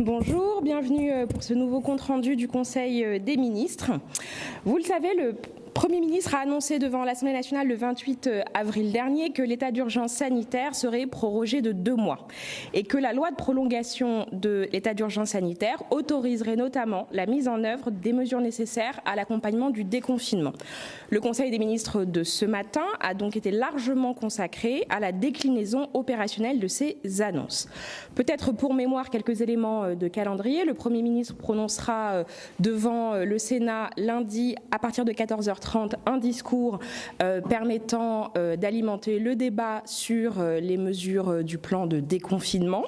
Bonjour, bienvenue pour ce nouveau compte-rendu du Conseil des ministres. Vous le savez, le Premier ministre a annoncé devant l'Assemblée nationale le 28 avril dernier que l'état d'urgence sanitaire serait prorogé de 2 mois et que la loi de prolongation de l'état d'urgence sanitaire autoriserait notamment la mise en œuvre des mesures nécessaires à l'accompagnement du déconfinement. Le Conseil des ministres de ce matin a donc été largement consacré à la déclinaison opérationnelle de ces annonces. Peut-être pour mémoire quelques éléments de calendrier. Le Premier ministre prononcera devant le Sénat lundi à partir de 14h30 un discours permettant d'alimenter le débat sur les mesures du plan de déconfinement.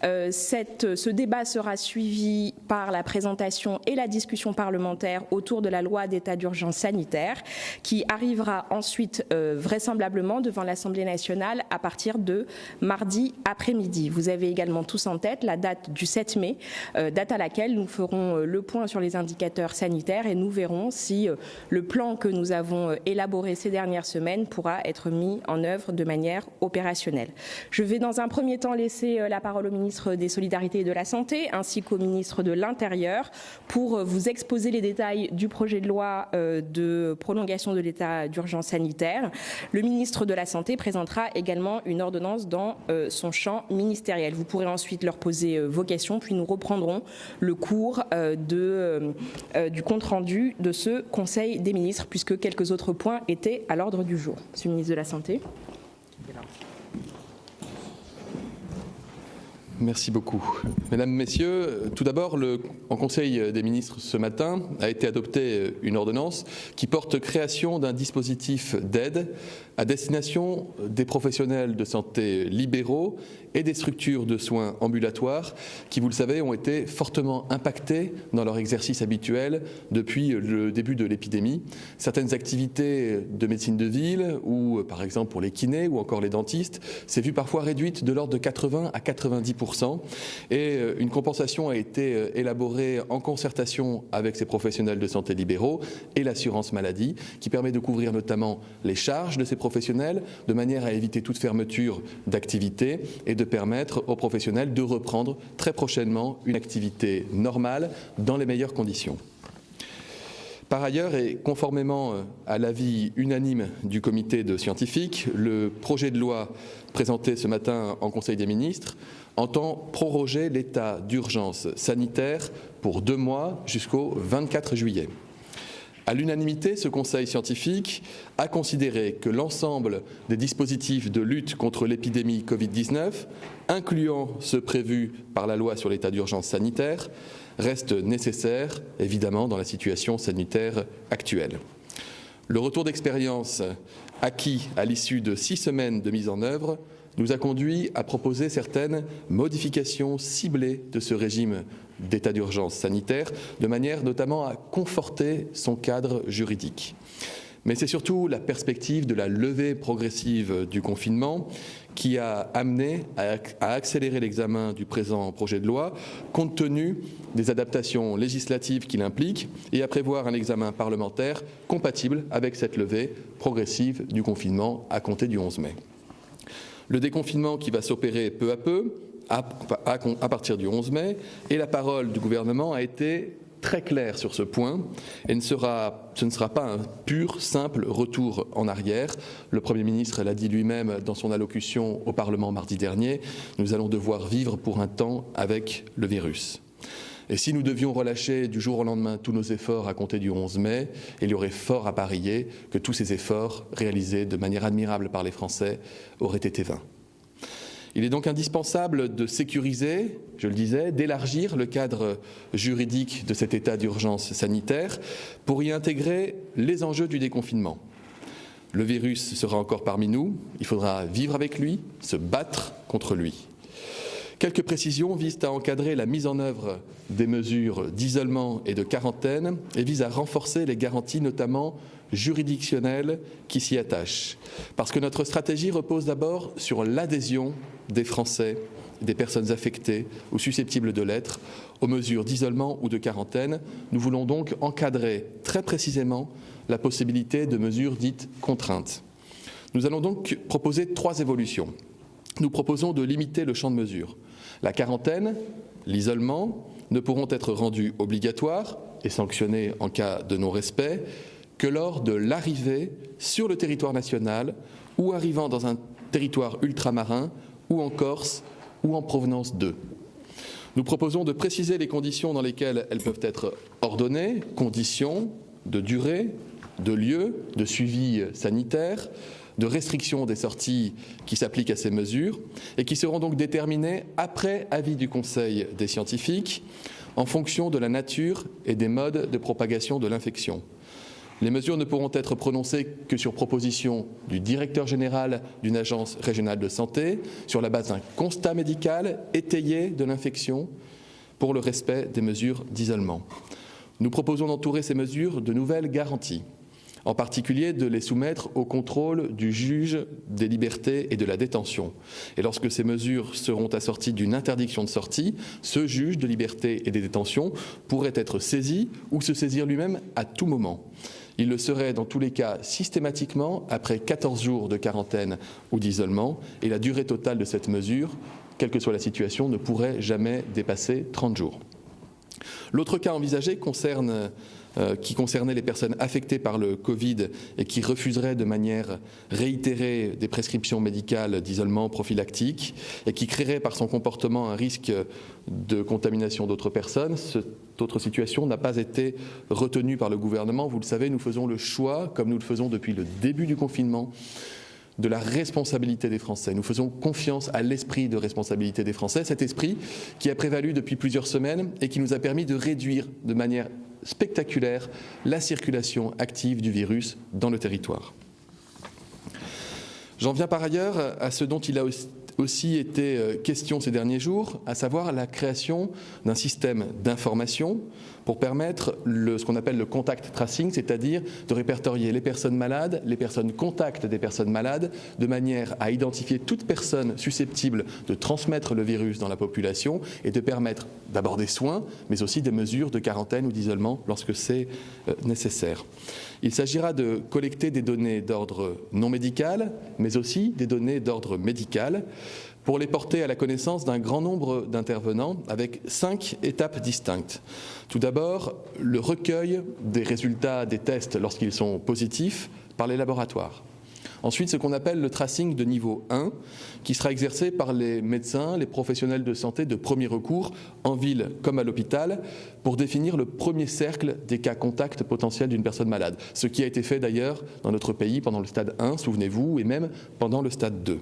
Ce débat sera suivi par la présentation et la discussion parlementaire autour de la loi d'état d'urgence sanitaire qui arrivera ensuite vraisemblablement devant l'Assemblée nationale à partir de mardi après-midi. Vous avez également tous en tête la date du 7 mai, date à laquelle nous ferons le point sur les indicateurs sanitaires et nous verrons si le plan que nous avons élaboré ces dernières semaines pourra être mis en œuvre de manière opérationnelle. Je vais dans un premier temps laisser la parole au ministre des Solidarités et de la Santé ainsi qu'au ministre de l'Intérieur pour vous exposer les détails du projet de loi de prolongation de l'état d'urgence sanitaire. Le ministre de la Santé présentera également une ordonnance dans son champ ministériel. Vous pourrez ensuite leur poser vos questions, puis nous reprendrons le cours du compte-rendu de ce Conseil des ministres, puisque quelques autres points étaient à l'ordre du jour. Monsieur le ministre de la Santé. Merci beaucoup. Mesdames, Messieurs, tout d'abord, en Conseil des ministres ce matin a été adoptée une ordonnance qui porte création d'un dispositif d'aide à destination des professionnels de santé libéraux et des structures de soins ambulatoires qui, vous le savez, ont été fortement impactés dans leur exercice habituel depuis le début de l'épidémie. Certaines activités de médecine de ville ou, par exemple, pour les kinés ou encore les dentistes, s'est vu parfois réduite de l'ordre de 80 à 90%. Et une compensation a été élaborée en concertation avec ces professionnels de santé libéraux et l'assurance maladie, qui permet de couvrir notamment les charges de ces professionnels de manière à éviter toute fermeture d'activité et de permettre aux professionnels de reprendre très prochainement une activité normale dans les meilleures conditions. Par ailleurs, et conformément à l'avis unanime du comité de scientifiques, le projet de loi présenté ce matin en Conseil des ministres entend proroger l'état d'urgence sanitaire pour 2 mois jusqu'au 24 juillet. À l'unanimité, ce conseil scientifique a considéré que l'ensemble des dispositifs de lutte contre l'épidémie Covid-19, incluant ceux prévus par la loi sur l'état d'urgence sanitaire, restent nécessaires, évidemment, dans la situation sanitaire actuelle. Le retour d'expérience acquis à l'issue de 6 semaines de mise en œuvre nous a conduit à proposer certaines modifications ciblées de ce régime d'état d'urgence sanitaire, de manière notamment à conforter son cadre juridique. Mais c'est surtout la perspective de la levée progressive du confinement qui a amené à accélérer l'examen du présent projet de loi, compte tenu des adaptations législatives qu'il implique, et à prévoir un examen parlementaire compatible avec cette levée progressive du confinement à compter du 11 mai. Le déconfinement qui va s'opérer peu à peu, à partir du 11 mai, et la parole du gouvernement a été très claire sur ce point, et ce ne sera pas un pur, simple retour en arrière. Le Premier ministre l'a dit lui-même dans son allocution au Parlement mardi dernier, nous allons devoir vivre pour un temps avec le virus. Et si nous devions relâcher du jour au lendemain tous nos efforts à compter du 11 mai, il y aurait fort à parier que tous ces efforts, réalisés de manière admirable par les Français, auraient été vains. Il est donc indispensable de sécuriser, je le disais, d'élargir le cadre juridique de cet état d'urgence sanitaire pour y intégrer les enjeux du déconfinement. Le virus sera encore parmi nous, il faudra vivre avec lui, se battre contre lui. Quelques précisions visent à encadrer la mise en œuvre des mesures d'isolement et de quarantaine et visent à renforcer les garanties, notamment juridictionnelles, qui s'y attachent. Parce que notre stratégie repose d'abord sur l'adhésion des Français, des personnes affectées ou susceptibles de l'être, aux mesures d'isolement ou de quarantaine. Nous voulons donc encadrer très précisément la possibilité de mesures dites contraintes. Nous allons donc proposer 3 évolutions. Nous proposons de limiter le champ de mesure. La quarantaine l'isolement ne pourront être rendus obligatoires et sanctionnés en cas de non-respect que lors de l'arrivée sur le territoire national ou arrivant dans un territoire ultramarin ou en Corse ou en provenance d'eux. Nous proposons de préciser les conditions dans lesquelles elles peuvent être ordonnées, conditions de durée, de lieu, de suivi sanitaire, de restriction des sorties qui s'appliquent à ces mesures et qui seront donc déterminées après avis du Conseil des scientifiques en fonction de la nature et des modes de propagation de l'infection. Les mesures ne pourront être prononcées que sur proposition du directeur général d'une agence régionale de santé, sur la base d'un constat médical étayé de l'infection pour le respect des mesures d'isolement. Nous proposons d'entourer ces mesures de nouvelles garanties, en particulier de les soumettre au contrôle du juge des libertés et de la détention. Et lorsque ces mesures seront assorties d'une interdiction de sortie, ce juge de liberté et de détention pourrait être saisi ou se saisir lui-même à tout moment. Il le serait dans tous les cas systématiquement après 14 jours de quarantaine ou d'isolement, et la durée totale de cette mesure, quelle que soit la situation, ne pourrait jamais dépasser 30 jours. L'autre cas envisagé qui concernait les personnes affectées par le Covid et qui refuseraient de manière réitérée des prescriptions médicales d'isolement prophylactique et qui créerait par son comportement un risque de contamination d'autres personnes. Cette autre situation n'a pas été retenue par le gouvernement. Vous le savez, nous faisons le choix, comme nous le faisons depuis le début du confinement, de la responsabilité des Français. Nous faisons confiance à l'esprit de responsabilité des Français, cet esprit qui a prévalu depuis plusieurs semaines et qui nous a permis de réduire de manière spectaculaire la circulation active du virus dans le territoire. J'en viens par ailleurs à ce dont il a aussi été question ces derniers jours, à savoir la création d'un système d'information pour permettre ce qu'on appelle le contact tracing, c'est-à-dire de répertorier les personnes malades, les personnes contacts des personnes malades, de manière à identifier toute personne susceptible de transmettre le virus dans la population et de permettre d'abord des soins, mais aussi des mesures de quarantaine ou d'isolement lorsque c'est nécessaire. Il s'agira de collecter des données d'ordre non médical, mais aussi des données d'ordre médical, pour les porter à la connaissance d'un grand nombre d'intervenants avec 5 étapes distinctes. Tout d'abord, le recueil des résultats des tests lorsqu'ils sont positifs par les laboratoires. Ensuite, ce qu'on appelle le tracing de niveau 1, qui sera exercé par les médecins, les professionnels de santé de premier recours, en ville comme à l'hôpital, pour définir le premier cercle des cas contacts potentiels d'une personne malade. Ce qui a été fait d'ailleurs dans notre pays pendant le stade 1, souvenez-vous, et même pendant le stade 2.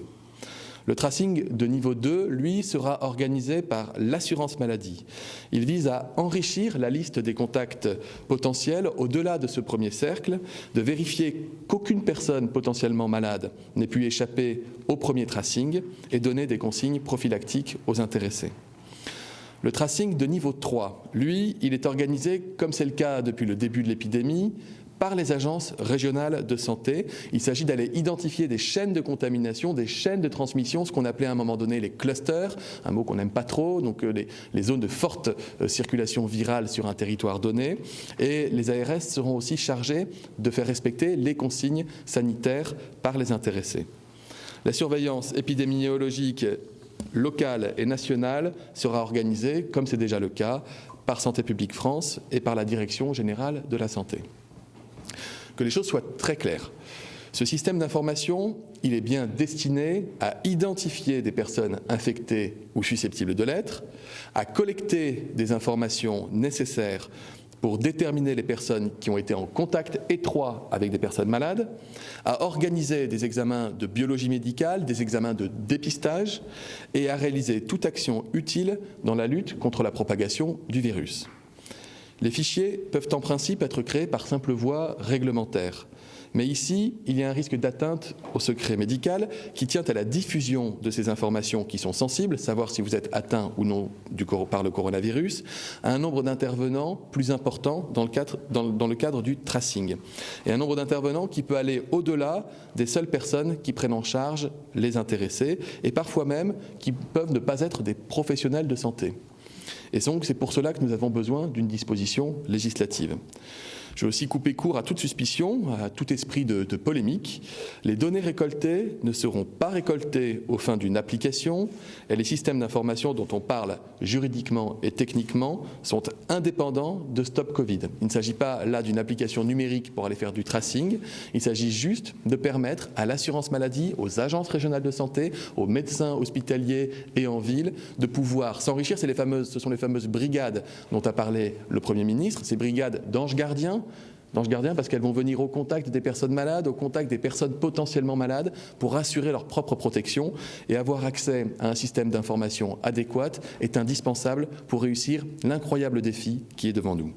Le tracing de niveau 2, lui, sera organisé par l'assurance maladie. Il vise à enrichir la liste des contacts potentiels au-delà de ce premier cercle, de vérifier qu'aucune personne potentiellement malade n'ait pu échapper au premier tracing et donner des consignes prophylactiques aux intéressés. Le tracing de niveau 3, lui, il est organisé, comme c'est le cas depuis le début de l'épidémie, par les agences régionales de santé. Il s'agit d'aller identifier des chaînes de contamination, des chaînes de transmission, ce qu'on appelait à un moment donné les clusters, un mot qu'on n'aime pas trop, donc les zones de forte circulation virale sur un territoire donné. Et les ARS seront aussi chargés de faire respecter les consignes sanitaires par les intéressés. La surveillance épidémiologique locale et nationale sera organisée, comme c'est déjà le cas, par Santé publique France et par la Direction générale de la santé. Que les choses soient très claires. Ce système d'information, il est bien destiné à identifier des personnes infectées ou susceptibles de l'être, à collecter des informations nécessaires pour déterminer les personnes qui ont été en contact étroit avec des personnes malades, à organiser des examens de biologie médicale, des examens de dépistage et à réaliser toute action utile dans la lutte contre la propagation du virus. Les fichiers peuvent en principe être créés par simple voie réglementaire. Mais ici, il y a un risque d'atteinte au secret médical qui tient à la diffusion de ces informations qui sont sensibles, savoir si vous êtes atteint ou non par le coronavirus, à un nombre d'intervenants plus important dans le cadre du tracing. Et un nombre d'intervenants qui peut aller au-delà des seules personnes qui prennent en charge les intéressés et parfois même qui peuvent ne pas être des professionnels de santé. Et donc c'est pour cela que nous avons besoin d'une disposition législative. Je veux aussi couper court à toute suspicion, à tout esprit de polémique. Les données récoltées ne seront pas récoltées aux fins d'une application et les systèmes d'information dont on parle juridiquement et techniquement sont indépendants de Stop Covid. Il ne s'agit pas là d'une application numérique pour aller faire du tracing, il s'agit juste de permettre à l'assurance maladie, aux agences régionales de santé, aux médecins hospitaliers et en ville de pouvoir s'enrichir. Ce sont les fameuses brigades dont a parlé le Premier ministre, ces brigades d'anges gardiens parce qu'elles vont venir au contact des personnes malades, au contact des personnes potentiellement malades pour assurer leur propre protection, et avoir accès à un système d'information adéquat est indispensable pour réussir l'incroyable défi qui est devant nous.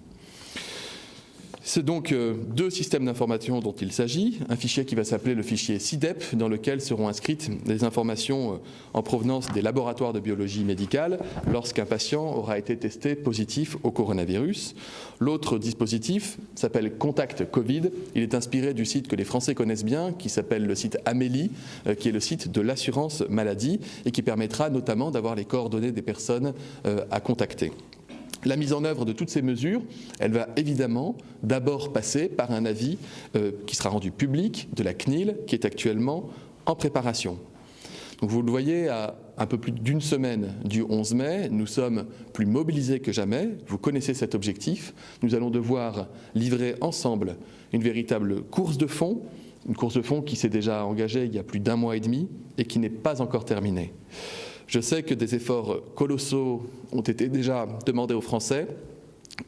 C'est donc deux systèmes d'information dont il s'agit, un fichier qui va s'appeler le fichier SIDEP, dans lequel seront inscrites des informations en provenance des laboratoires de biologie médicale lorsqu'un patient aura été testé positif au coronavirus. L'autre dispositif s'appelle Contact Covid. Il est inspiré du site que les Français connaissent bien, qui s'appelle le site Amélie, qui est le site de l'assurance maladie et qui permettra notamment d'avoir les coordonnées des personnes à contacter. La mise en œuvre de toutes ces mesures, elle va évidemment d'abord passer par un avis qui sera rendu public de la CNIL, qui est actuellement en préparation. Donc vous le voyez, à un peu plus d'une semaine du 11 mai, nous sommes plus mobilisés que jamais. Vous connaissez cet objectif. Nous allons devoir livrer ensemble une véritable course de fond, une course de fond qui s'est déjà engagée il y a plus d'un mois et demi et qui n'est pas encore terminée. Je sais que des efforts colossaux ont été déjà demandés aux Français.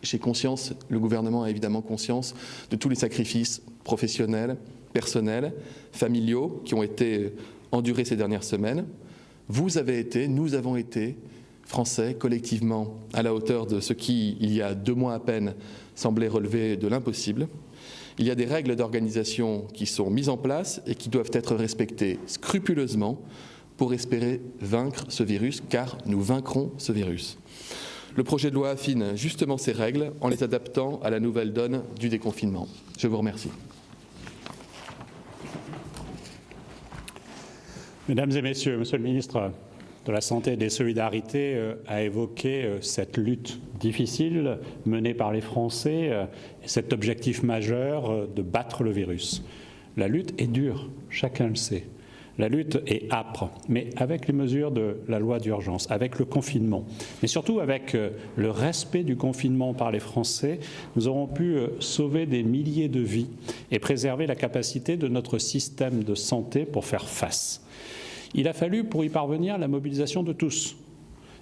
J'ai conscience, le gouvernement a évidemment conscience de tous les sacrifices professionnels, personnels, familiaux qui ont été endurés ces dernières semaines. Vous avez été, nous avons été, Français, collectivement, à la hauteur de ce qui, il y a 2 mois à peine, semblait relever de l'impossible. Il y a des règles d'organisation qui sont mises en place et qui doivent être respectées scrupuleusement pour espérer vaincre ce virus, car nous vaincrons ce virus. Le projet de loi affine justement ces règles en les adaptant à la nouvelle donne du déconfinement. Je vous remercie. Mesdames et messieurs, Monsieur le ministre de la Santé et des Solidarités a évoqué cette lutte difficile menée par les Français et cet objectif majeur de battre le virus. La lutte est dure, chacun le sait. La lutte est âpre, mais avec les mesures de la loi d'urgence, avec le confinement, mais surtout avec le respect du confinement par les Français, nous aurons pu sauver des milliers de vies et préserver la capacité de notre système de santé pour faire face. Il a fallu, pour y parvenir, la mobilisation de tous.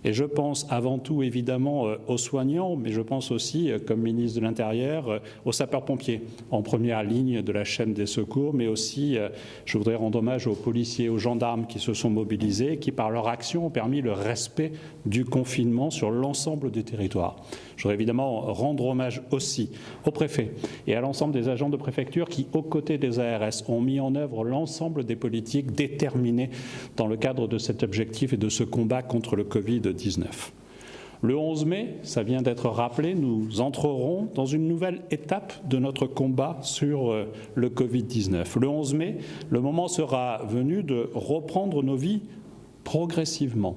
Et je pense avant tout, évidemment, aux soignants, mais je pense aussi, comme ministre de l'Intérieur, aux sapeurs-pompiers, en première ligne de la chaîne des secours, mais aussi, je voudrais rendre hommage aux policiers et aux gendarmes qui se sont mobilisés, qui, par leur action, ont permis le respect du confinement sur l'ensemble du territoire. Je voudrais évidemment rendre hommage aussi aux préfets et à l'ensemble des agents de préfecture qui, aux côtés des ARS, ont mis en œuvre l'ensemble des politiques déterminées dans le cadre de cet objectif et de ce combat contre le Covid-19. Le 11 mai, ça vient d'être rappelé, nous entrerons dans une nouvelle étape de notre combat sur le Covid-19. Le 11 mai, le moment sera venu de reprendre nos vies progressivement,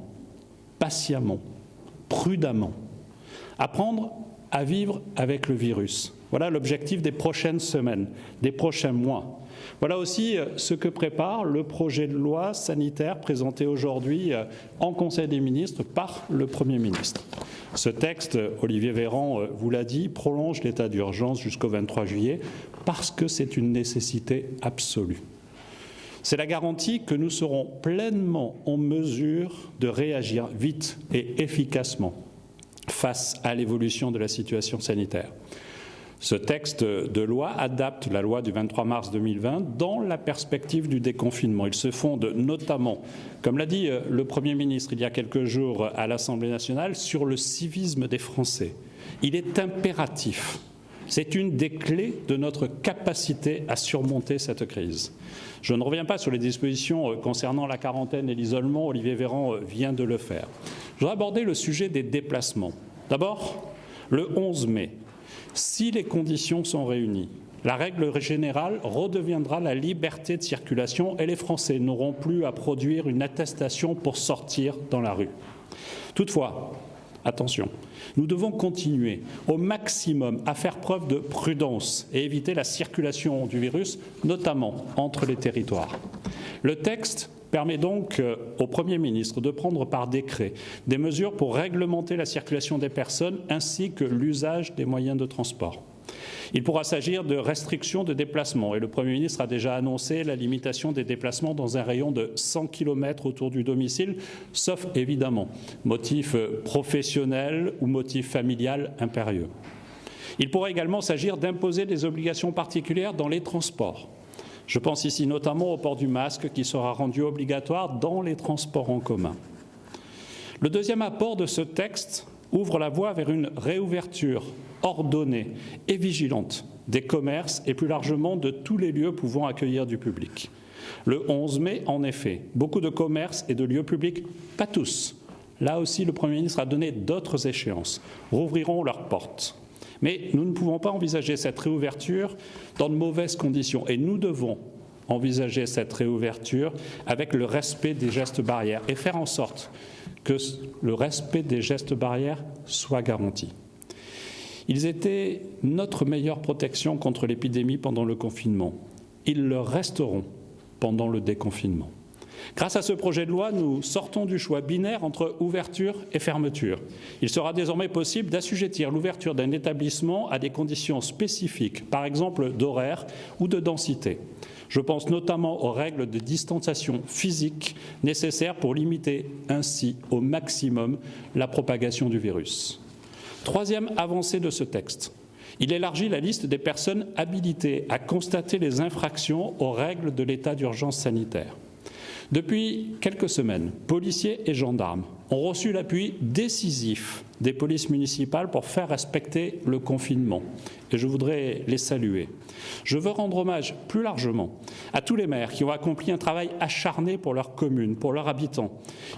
patiemment, prudemment. Apprendre à vivre avec le virus. Voilà l'objectif des prochaines semaines, des prochains mois. Voilà aussi ce que prépare le projet de loi sanitaire présenté aujourd'hui en Conseil des ministres par le Premier ministre. Ce texte, Olivier Véran vous l'a dit, prolonge l'état d'urgence jusqu'au 23 juillet parce que c'est une nécessité absolue. C'est la garantie que nous serons pleinement en mesure de réagir vite et efficacement face à l'évolution de la situation sanitaire. Ce texte de loi adapte la loi du 23 mars 2020 dans la perspective du déconfinement. Il se fonde notamment, comme l'a dit le Premier ministre il y a quelques jours à l'Assemblée nationale, sur le civisme des Français. Il est impératif. C'est une des clés de notre capacité à surmonter cette crise. Je ne reviens pas sur les dispositions concernant la quarantaine et l'isolement, Olivier Véran vient de le faire. Je voudrais aborder le sujet des déplacements. D'abord, le 11 mai, si les conditions sont réunies, la règle générale redeviendra la liberté de circulation et les Français n'auront plus à produire une attestation pour sortir dans la rue. Toutefois, attention, nous devons continuer au maximum à faire preuve de prudence et éviter la circulation du virus, notamment entre les territoires. Le texte permet donc au Premier ministre de prendre par décret des mesures pour réglementer la circulation des personnes ainsi que l'usage des moyens de transport. Il pourra s'agir de restrictions de déplacement et le Premier ministre a déjà annoncé la limitation des déplacements dans un rayon de 100 km autour du domicile, sauf évidemment motif professionnel ou motif familial impérieux. Il pourra également s'agir d'imposer des obligations particulières dans les transports. Je pense ici notamment au port du masque qui sera rendu obligatoire dans les transports en commun. Le deuxième apport de ce texte ouvre la voie vers une réouverture ordonnée et vigilante des commerces et plus largement de tous les lieux pouvant accueillir du public. Le 11 mai, en effet, beaucoup de commerces et de lieux publics, pas tous, là aussi le Premier ministre a donné d'autres échéances, rouvriront leurs portes. Mais nous ne pouvons pas envisager cette réouverture dans de mauvaises conditions et nous devons envisager cette réouverture avec le respect des gestes barrières et faire en sorte que le respect des gestes barrières soit garanti. Ils étaient notre meilleure protection contre l'épidémie pendant le confinement. Ils le resteront pendant le déconfinement. Grâce à ce projet de loi, nous sortons du choix binaire entre ouverture et fermeture. Il sera désormais possible d'assujettir l'ouverture d'un établissement à des conditions spécifiques, par exemple d'horaire ou de densité. Je pense notamment aux règles de distanciation physique nécessaires pour limiter ainsi au maximum la propagation du virus. Troisième avancée de ce texte, il élargit la liste des personnes habilitées à constater les infractions aux règles de l'état d'urgence sanitaire. Depuis quelques semaines, policiers et gendarmes ont reçu l'appui décisif des polices municipales pour faire respecter le confinement. Et je voudrais les saluer. Je veux rendre hommage plus largement à tous les maires qui ont accompli un travail acharné pour leur commune, pour leurs habitants.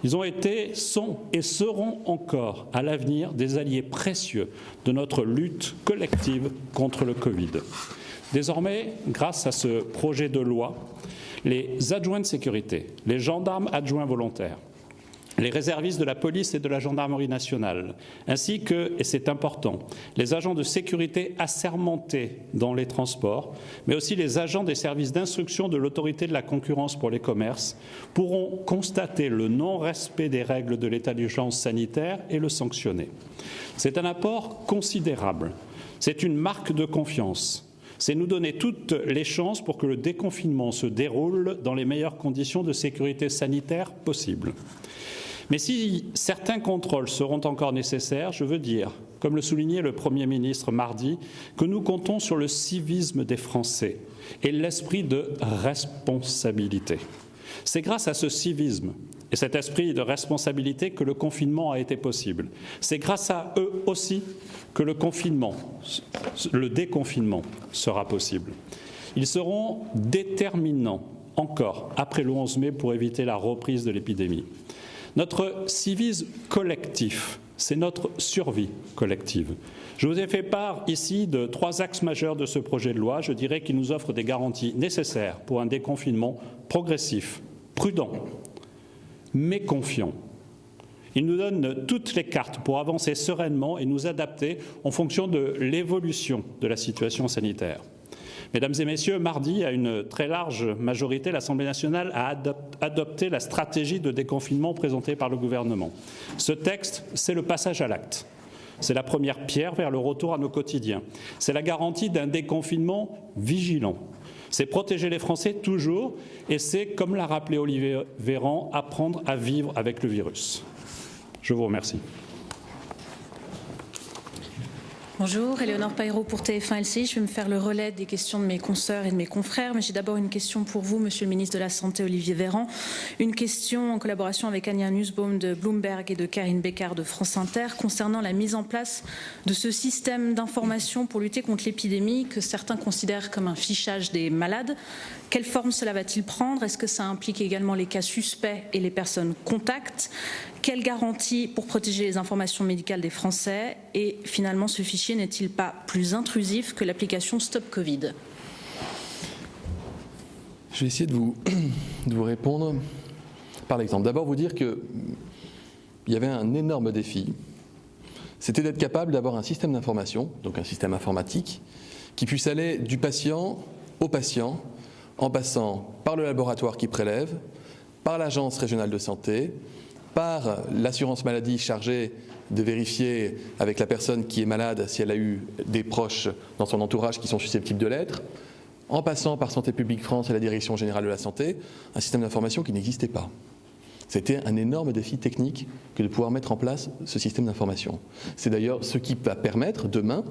Ils ont été, sont et seront encore à l'avenir des alliés précieux de notre lutte collective contre le Covid. Désormais, grâce à ce projet de loi, les adjoints de sécurité, les gendarmes adjoints volontaires, les réservistes de la police et de la gendarmerie nationale, ainsi que, et c'est important, les agents de sécurité assermentés dans les transports, mais aussi les agents des services d'instruction de l'autorité de la concurrence pour les commerces, pourront constater le non-respect des règles de l'état d'urgence sanitaire et le sanctionner. C'est un apport considérable. C'est une marque de confiance. C'est nous donner toutes les chances pour que le déconfinement se déroule dans les meilleures conditions de sécurité sanitaire possibles. Mais si certains contrôles seront encore nécessaires, je veux dire, comme le soulignait le Premier ministre mardi, que nous comptons sur le civisme des Français et l'esprit de responsabilité. C'est grâce à ce civisme et cet esprit de responsabilité que le confinement a été possible. C'est grâce à eux aussi que le déconfinement sera possible. Ils seront déterminants encore après le 11 mai pour éviter la reprise de l'épidémie. Notre civisme collectif, c'est notre survie collective. Je vous ai fait part ici de 3 axes majeurs de ce projet de loi. Je dirais qu'il nous offre des garanties nécessaires pour un déconfinement progressif, prudent, mais confiant. Il nous donne toutes les cartes pour avancer sereinement et nous adapter en fonction de l'évolution de la situation sanitaire. Mesdames et messieurs, mardi, à une très large majorité, l'Assemblée nationale a adopté la stratégie de déconfinement présentée par le gouvernement. Ce texte, c'est le passage à l'acte. C'est la première pierre vers le retour à nos quotidiens. C'est la garantie d'un déconfinement vigilant. C'est protéger les Français toujours et c'est, comme l'a rappelé Olivier Véran, apprendre à vivre avec le virus. Je vous remercie. Bonjour, Éléonore Paillereau pour TF1 LCI. Je vais me faire le relais des questions de mes consoeurs et de mes confrères, mais j'ai d'abord une question pour vous, Monsieur le ministre de la Santé, Olivier Véran. Une question en collaboration avec Anja Nussbaum de Bloomberg et de Karine Bécard de France Inter concernant la mise en place de ce système d'information pour lutter contre l'épidémie que certains considèrent comme un fichage des malades. Quelle forme cela va-t-il prendre? Est-ce que ça implique également les cas suspects et les personnes contacts? Quelle garantie pour protéger les informations médicales des Français? Et finalement, ce fichier n'est-il pas plus intrusif que l'application Stop Covid? Je vais essayer de vous répondre par l'exemple. D'abord, vous dire qu'il y avait un énorme défi c'était d'être capable d'avoir un système d'information, donc un système informatique, qui puisse aller du patient au patient, en passant par le laboratoire qui prélève, par l'agence régionale de santé, par l'assurance maladie chargée de vérifier avec la personne qui est malade si elle a eu des proches dans son entourage qui sont susceptibles de l'être, en passant par Santé publique France et la Direction générale de la santé, un système d'information qui n'existait pas. C'était un énorme défi technique que de pouvoir mettre en place ce système d'information. C'est d'ailleurs ce qui va permettre demain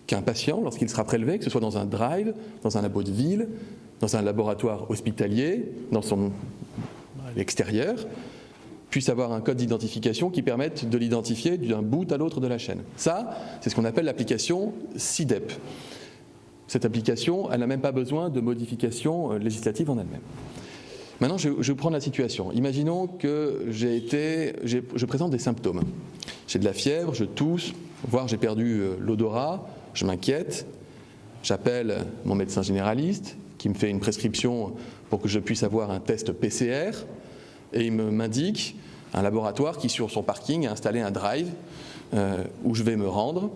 qu'un patient, lorsqu'il sera prélevé, que ce soit dans un drive, dans un labo de ville, dans un laboratoire hospitalier, dans son extérieur, puisse avoir un code d'identification qui permette de l'identifier d'un bout à l'autre de la chaîne. Ça, c'est ce qu'on appelle l'application CIDEP. Cette application, elle n'a même pas besoin de modifications législatives en elle-même. Maintenant, je vais vous prendre la situation. Imaginons que je présente des symptômes. J'ai de la fièvre, je tousse, voire j'ai perdu l'odorat, je m'inquiète, j'appelle mon médecin généraliste qui me fait une prescription pour que je puisse avoir un test PCR et il m'indique un laboratoire qui, sur son parking, a installé un drive où je vais me rendre.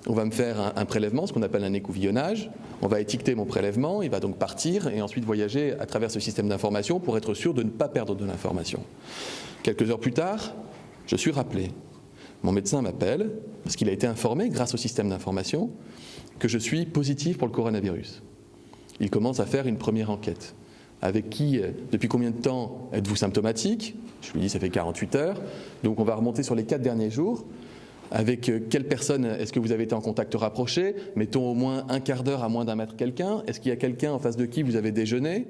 On va me faire un prélèvement, ce qu'on appelle un écouvillonnage. On va étiqueter mon prélèvement, il va donc partir et ensuite voyager à travers ce système d'information pour être sûr de ne pas perdre de l'information. Quelques heures plus tard, je suis rappelé. Mon médecin m'appelle parce qu'il a été informé, grâce au système d'information, que je suis positif pour le coronavirus. Il commence à faire une première enquête. Avec qui, depuis combien de temps êtes-vous symptomatique? Je lui dis ça fait 48 heures. Donc on va remonter sur les 4 derniers jours. Avec quelle personne est-ce que vous avez été en contact rapproché? Mettons au moins un quart d'heure à moins d'un mètre quelqu'un. Est-ce qu'il y a quelqu'un en face de qui vous avez déjeuné?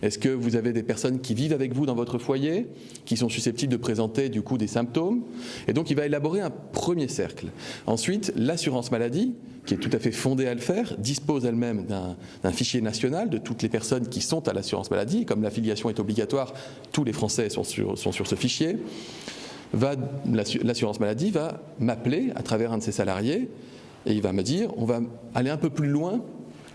Est-ce que vous avez des personnes qui vivent avec vous dans votre foyer, qui sont susceptibles de présenter du coup des symptômes? Et donc il va élaborer un premier cercle. Ensuite, l'assurance maladie, qui est tout à fait fondée à le faire, dispose elle-même d'un fichier national de toutes les personnes qui sont à l'assurance maladie. Comme l'affiliation est obligatoire, tous les Français sont sur ce fichier. L'assurance maladie va m'appeler à travers un de ses salariés et il va me dire on va aller un peu plus loin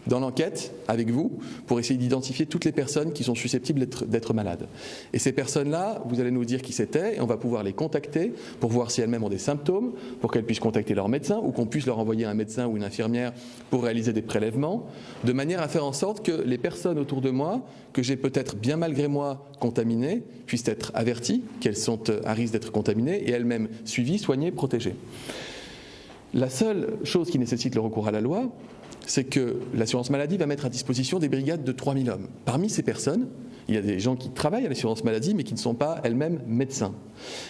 dans l'enquête avec vous pour essayer d'identifier toutes les personnes qui sont susceptibles d'être malades. Et ces personnes-là, vous allez nous dire qui c'était et on va pouvoir les contacter pour voir si elles-mêmes ont des symptômes, pour qu'elles puissent contacter leur médecin ou qu'on puisse leur envoyer un médecin ou une infirmière pour réaliser des prélèvements, de manière à faire en sorte que les personnes autour de moi, que j'ai peut-être bien malgré moi contaminées, puissent être averties qu'elles sont à risque d'être contaminées et elles-mêmes suivies, soignées, protégées. La seule chose qui nécessite le recours à la loi, c'est que l'assurance maladie va mettre à disposition des brigades de 3000 hommes. Parmi ces personnes, il y a des gens qui travaillent à l'assurance maladie mais qui ne sont pas elles-mêmes médecins.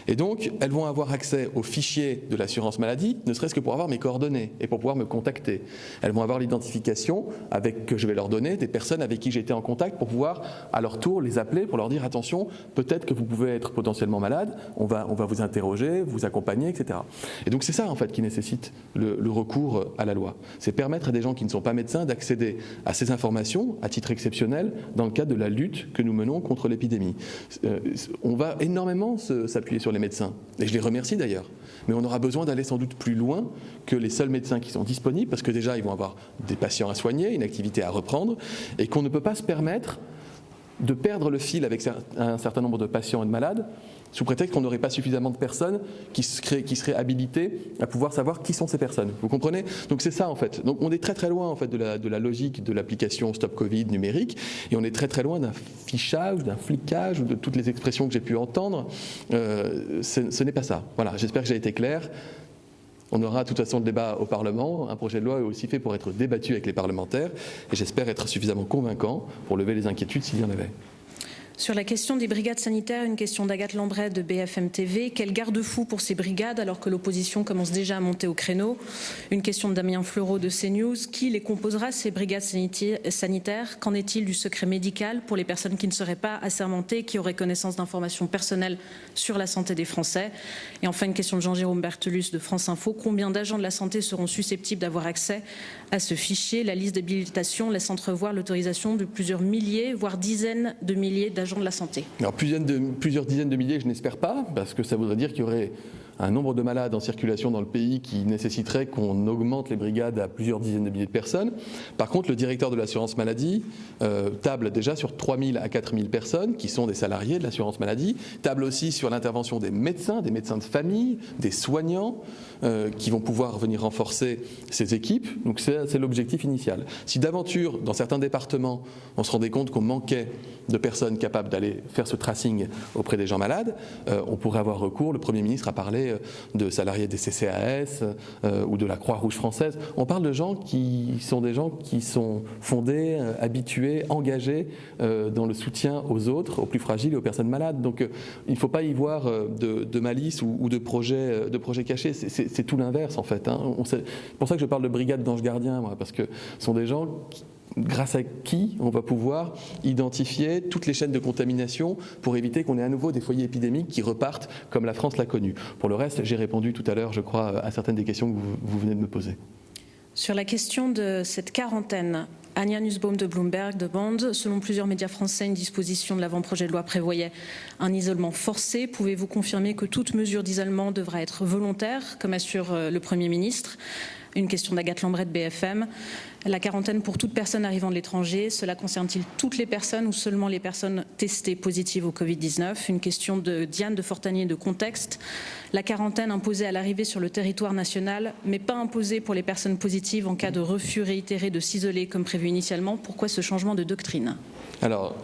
Et donc, elles vont avoir accès aux fichiers de l'assurance maladie, ne serait-ce que pour avoir mes coordonnées et pour pouvoir me contacter. Elles vont avoir l'identification que je vais leur donner des personnes avec qui j'ai été en contact pour pouvoir, à leur tour, les appeler pour leur dire attention, peut-être que vous pouvez être potentiellement malade, on va vous interroger, vous accompagner, etc. Et donc c'est ça en fait qui nécessite le recours à la loi. C'est permettre à des gens qui ne sont pas médecins d'accéder à ces informations à titre exceptionnel dans le cadre de la lutte que nous menons contre l'épidémie. On va énormément s'appuyer sur les médecins, et je les remercie d'ailleurs, mais on aura besoin d'aller sans doute plus loin que les seuls médecins qui sont disponibles, parce que déjà ils vont avoir des patients à soigner, une activité à reprendre, et qu'on ne peut pas se permettre de perdre le fil avec un certain nombre de patients et de malades, sous prétexte qu'on n'aurait pas suffisamment de personnes qui seraient habilitées à pouvoir savoir qui sont ces personnes. Vous comprenez? Donc c'est ça en fait. Donc on est très très loin en fait de la logique de l'application Stop Covid numérique, et on est très très loin d'un fichage, d'un flicage, ou de toutes les expressions que j'ai pu entendre. Ce n'est pas ça. Voilà, j'espère que j'ai été clair. On aura de toute façon le débat au Parlement. Un projet de loi est aussi fait pour être débattu avec les parlementaires, et j'espère être suffisamment convaincant pour lever les inquiétudes s'il y en avait. Sur la question des brigades sanitaires, une question d'Agathe Lambret de BFM TV. Quel garde-fou pour ces brigades alors que l'opposition commence déjà à monter au créneau? Une question de Damien Fleureau de CNews. Qui les composera, ces brigades sanitaires? Qu'en est-il du secret médical pour les personnes qui ne seraient pas assermentées, qui auraient connaissance d'informations personnelles sur la santé des Français? Et enfin, une question de Jean-Jérôme Berthelus de France Info. Combien d'agents de la santé seront susceptibles d'avoir accès à ce fichier? La liste d'habilitation laisse entrevoir l'autorisation de plusieurs milliers, voire dizaines de milliers d'agents de la santé. Alors plusieurs dizaines de milliers, je n'espère pas, parce que ça voudrait dire qu'il y aurait un nombre de malades en circulation dans le pays qui nécessiterait qu'on augmente les brigades à plusieurs dizaines de milliers de personnes. Par contre, le directeur de l'assurance maladie table déjà sur 3 000 à 4 000 personnes qui sont des salariés de l'assurance maladie, table aussi sur l'intervention des médecins de famille, des soignants qui vont pouvoir venir renforcer ces équipes. Donc c'est l'objectif initial. Si d'aventure, dans certains départements, on se rendait compte qu'on manquait de personnes capables d'aller faire ce tracing auprès des gens malades, on pourrait avoir recours. Le Premier ministre a parlé de salariés des CCAS ou de la Croix-Rouge française. On parle de gens qui sont des gens qui sont fondés, habitués, engagés dans le soutien aux autres, aux plus fragiles et aux personnes malades. Donc il ne faut pas y voir de malice ou de projets cachés. C'est tout l'inverse en fait. C'est pour ça que je parle de brigade d'anges gardiens, moi, parce que ce sont des gens grâce à qui on va pouvoir identifier toutes les chaînes de contamination pour éviter qu'on ait à nouveau des foyers épidémiques qui repartent comme la France l'a connu. Pour le reste, j'ai répondu tout à l'heure, je crois, à certaines des questions que vous venez de me poser. Sur la question de cette quarantaine, Anja Nussbaum de Bloomberg demande, selon plusieurs médias français, une disposition de l'avant-projet de loi prévoyait un isolement forcé. Pouvez-vous confirmer que toute mesure d'isolement devra être volontaire, comme assure le Premier ministre ? Une question d'Agathe Lambret de BFM. La quarantaine pour toute personne arrivant de l'étranger, cela concerne-t-il toutes les personnes ou seulement les personnes testées positives au Covid-19 ? Une question de Diane de Fortanier de Contexte. La quarantaine imposée à l'arrivée sur le territoire national, mais pas imposée pour les personnes positives en cas de refus réitéré de s'isoler comme prévu initialement. Pourquoi ce changement de doctrine ? Alors,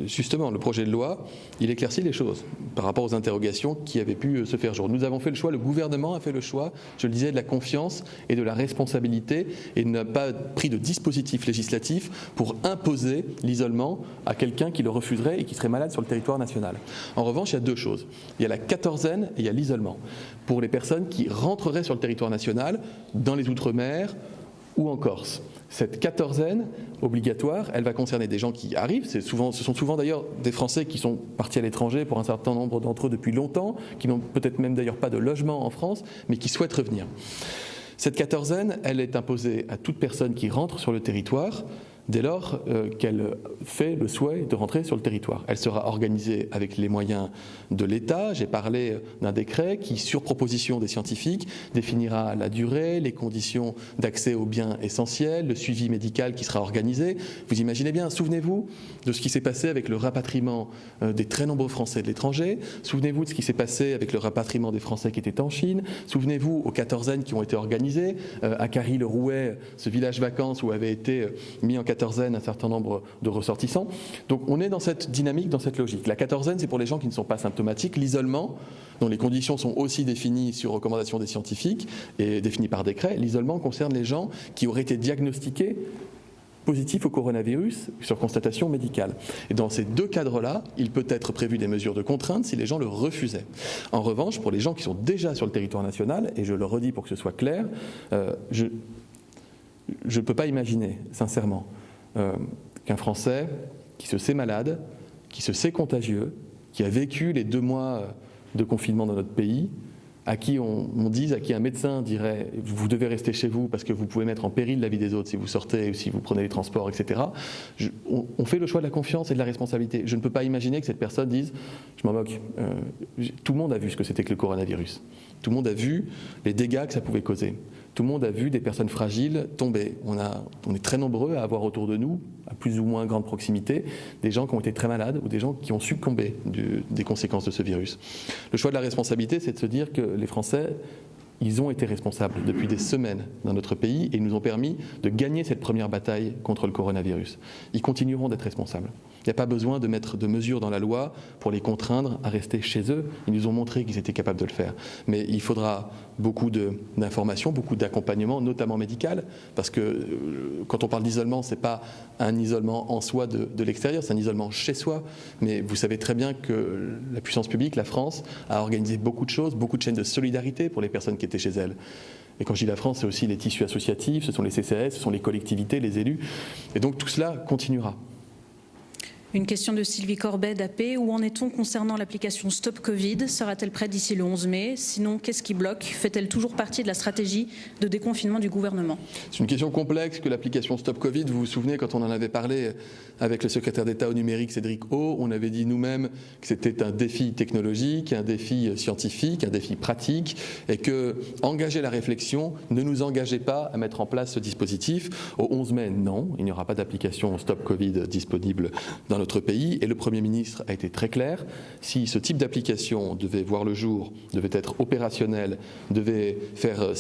justement, le projet de loi, il éclaircit les choses par rapport aux interrogations qui avaient pu se faire jour. Nous avons fait le choix, le gouvernement a fait le choix, je le disais, de la confiance et de la responsabilité et n'a pas pris de dispositif législatif pour imposer l'isolement à quelqu'un qui le refuserait et qui serait malade sur le territoire national. En revanche, il y a deux choses. Il y a la quatorzaine et il y a l'isolement. Pour les personnes qui rentreraient sur le territoire national, dans les Outre-mer ou en Corse. Cette quatorzaine obligatoire, elle va concerner des gens qui arrivent. Ce sont souvent d'ailleurs des Français qui sont partis à l'étranger pour un certain nombre d'entre eux depuis longtemps, qui n'ont peut-être même d'ailleurs pas de logement en France, mais qui souhaitent revenir. Cette quatorzaine, elle est imposée à toute personne qui rentre sur le territoire dès lors qu'elle fait le souhait de rentrer sur le territoire. Elle sera organisée avec les moyens de l'État. J'ai parlé d'un décret qui, sur proposition des scientifiques, définira la durée, les conditions d'accès aux biens essentiels, le suivi médical qui sera organisé. Vous imaginez bien, souvenez-vous de ce qui s'est passé avec le rapatriement des très nombreux Français de l'étranger. Souvenez-vous de ce qui s'est passé avec le rapatriement des Français qui étaient en Chine. Souvenez-vous aux quatorzaines qui ont été organisées, à Carry-le-Rouet, ce village vacances où avait été mis en quatorzaine un certain nombre de ressortissants. Donc on est dans cette dynamique, dans cette logique. La quatorzaine, c'est pour les gens qui ne sont pas symptomatiques. L'isolement, dont les conditions sont aussi définies sur recommandation des scientifiques et définies par décret, l'isolement concerne les gens qui auraient été diagnostiqués positifs au coronavirus sur constatation médicale. Et dans ces deux cadres-là, il peut être prévu des mesures de contrainte si les gens le refusaient. En revanche, pour les gens qui sont déjà sur le territoire national, et je le redis pour que ce soit clair, je ne peux pas imaginer, sincèrement, qu'un Français qui se sait malade, qui se sait contagieux, qui a vécu les 2 mois de confinement dans notre pays, à qui on dise, à qui un médecin dirait « vous devez rester chez vous parce que vous pouvez mettre en péril la vie des autres si vous sortez ou si vous prenez les transports, etc. » On fait le choix de la confiance et de la responsabilité. Je ne peux pas imaginer que cette personne dise « je m'en moque, tout le monde a vu ce que c'était que le coronavirus. Tout le monde a vu les dégâts que ça pouvait causer. Tout le monde a vu des personnes fragiles tomber. On est très nombreux à avoir autour de nous, à plus ou moins grande proximité, des gens qui ont été très malades ou des gens qui ont succombé des conséquences de ce virus. Le choix de la responsabilité, c'est de se dire que les Français, ils ont été responsables depuis des semaines dans notre pays et ils nous ont permis de gagner cette première bataille contre le coronavirus. Ils continueront d'être responsables. Il n'y a pas besoin de mettre de mesures dans la loi pour les contraindre à rester chez eux. Ils nous ont montré qu'ils étaient capables de le faire. Mais il faudra beaucoup d'informations, beaucoup d'accompagnement, notamment médical, parce que quand on parle d'isolement, ce n'est pas un isolement en soi de l'extérieur, c'est un isolement chez soi. Mais vous savez très bien que la puissance publique, la France, a organisé beaucoup de choses, beaucoup de chaînes de solidarité pour les personnes qui étaient chez elles. Et quand je dis la France, c'est aussi les tissus associatifs, ce sont les CCAS, ce sont les collectivités, les élus. Et donc tout cela continuera. Une question de Sylvie Corbet d'AP. Où en est-on concernant l'application Stop Covid? Sera-t-elle prête d'ici le 11 mai? Sinon, qu'est-ce qui bloque? Fait-elle toujours partie de la stratégie de déconfinement du gouvernement? C'est une question complexe que l'application Stop Covid. Vous vous souvenez, quand on en avait parlé avec le secrétaire d'État au numérique Cédric O, on avait dit nous-mêmes que c'était un défi technologique, un défi scientifique, un défi pratique, et que engager la réflexion ne nous engageait pas à mettre en place ce dispositif. Au 11 mai, non, il n'y aura pas d'application Stop Covid disponible dans notre pays, et le Premier ministre a été très clair. Si ce type d'application devait voir le jour, devait être opérationnel, devait faire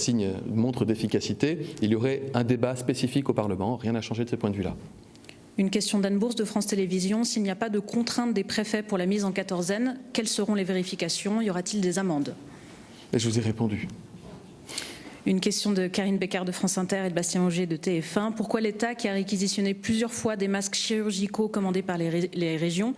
montre d'efficacité, il y aurait un débat spécifique au Parlement. Rien n'a changé de ce point de vue-là. Une question d'Anne Bourse de France Télévisions. S'il n'y a pas de contrainte des préfets pour la mise en quatorzaine, quelles seront les vérifications? Y aura-t-il des amendes? Et je vous ai répondu. Une question de Karine Bécard de France Inter et de Bastien Auger de TF1. Pourquoi l'État, qui a réquisitionné plusieurs fois des masques chirurgicaux commandés par les régions,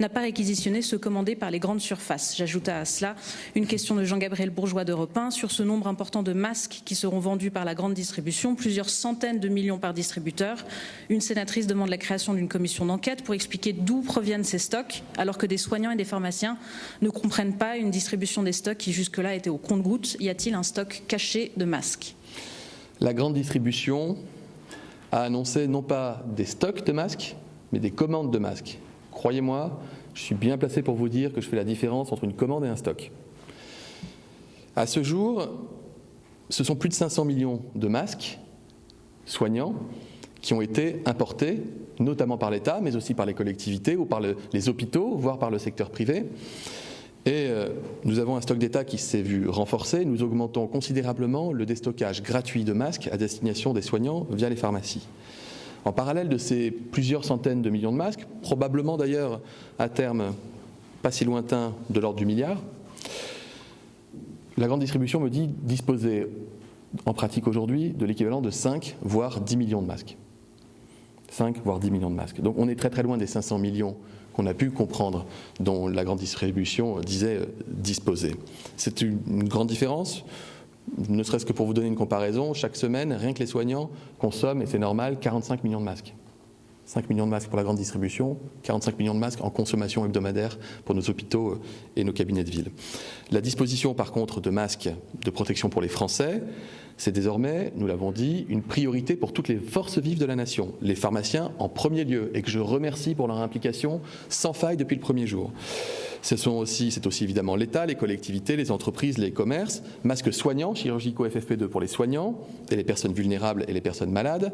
n'a pas réquisitionné ceux commandés par les grandes surfaces? J'ajoute à cela une question de Jean-Gabriel Bourgeois d'Europe 1 sur ce nombre important de masques qui seront vendus par la grande distribution, plusieurs centaines de millions par distributeur. Une sénatrice demande la création d'une commission d'enquête pour expliquer d'où proviennent ces stocks, alors que des soignants et des pharmaciens ne comprennent pas une distribution des stocks qui jusque-là était au compte-gouttes. Y a-t-il un stock caché de masques? La grande distribution a annoncé non pas des stocks de masques, mais des commandes de masques. Croyez-moi, je suis bien placé pour vous dire que je fais la différence entre une commande et un stock. À ce jour, ce sont plus de 500 millions de masques soignants qui ont été importés, notamment par l'État, mais aussi par les collectivités ou par les hôpitaux, voire par le secteur privé. Et nous avons un stock d'État qui s'est vu renforcé. Nous augmentons considérablement le déstockage gratuit de masques à destination des soignants via les pharmacies. En parallèle de ces plusieurs centaines de millions de masques, probablement d'ailleurs à terme pas si lointain de l'ordre du milliard, la grande distribution me dit disposer en pratique aujourd'hui de l'équivalent de 5 voire 10 millions de masques. 5 voire 10 millions de masques. Donc on est très très loin des 500 millions qu'on a pu comprendre, dont la grande distribution disait disposer. C'est une grande différence, ne serait-ce que pour vous donner une comparaison, chaque semaine, rien que les soignants consomment, et c'est normal, 45 millions de masques. 5 millions de masques pour la grande distribution, 45 millions de masques en consommation hebdomadaire pour nos hôpitaux et nos cabinets de ville. La disposition, par contre, de masques de protection pour les Français, c'est désormais, nous l'avons dit, une priorité pour toutes les forces vives de la nation, les pharmaciens en premier lieu, et que je remercie pour leur implication sans faille depuis le premier jour. C'est aussi évidemment l'État, les collectivités, les entreprises, les commerces, masques soignants, chirurgicaux FFP2 pour les soignants et les personnes vulnérables et les personnes malades,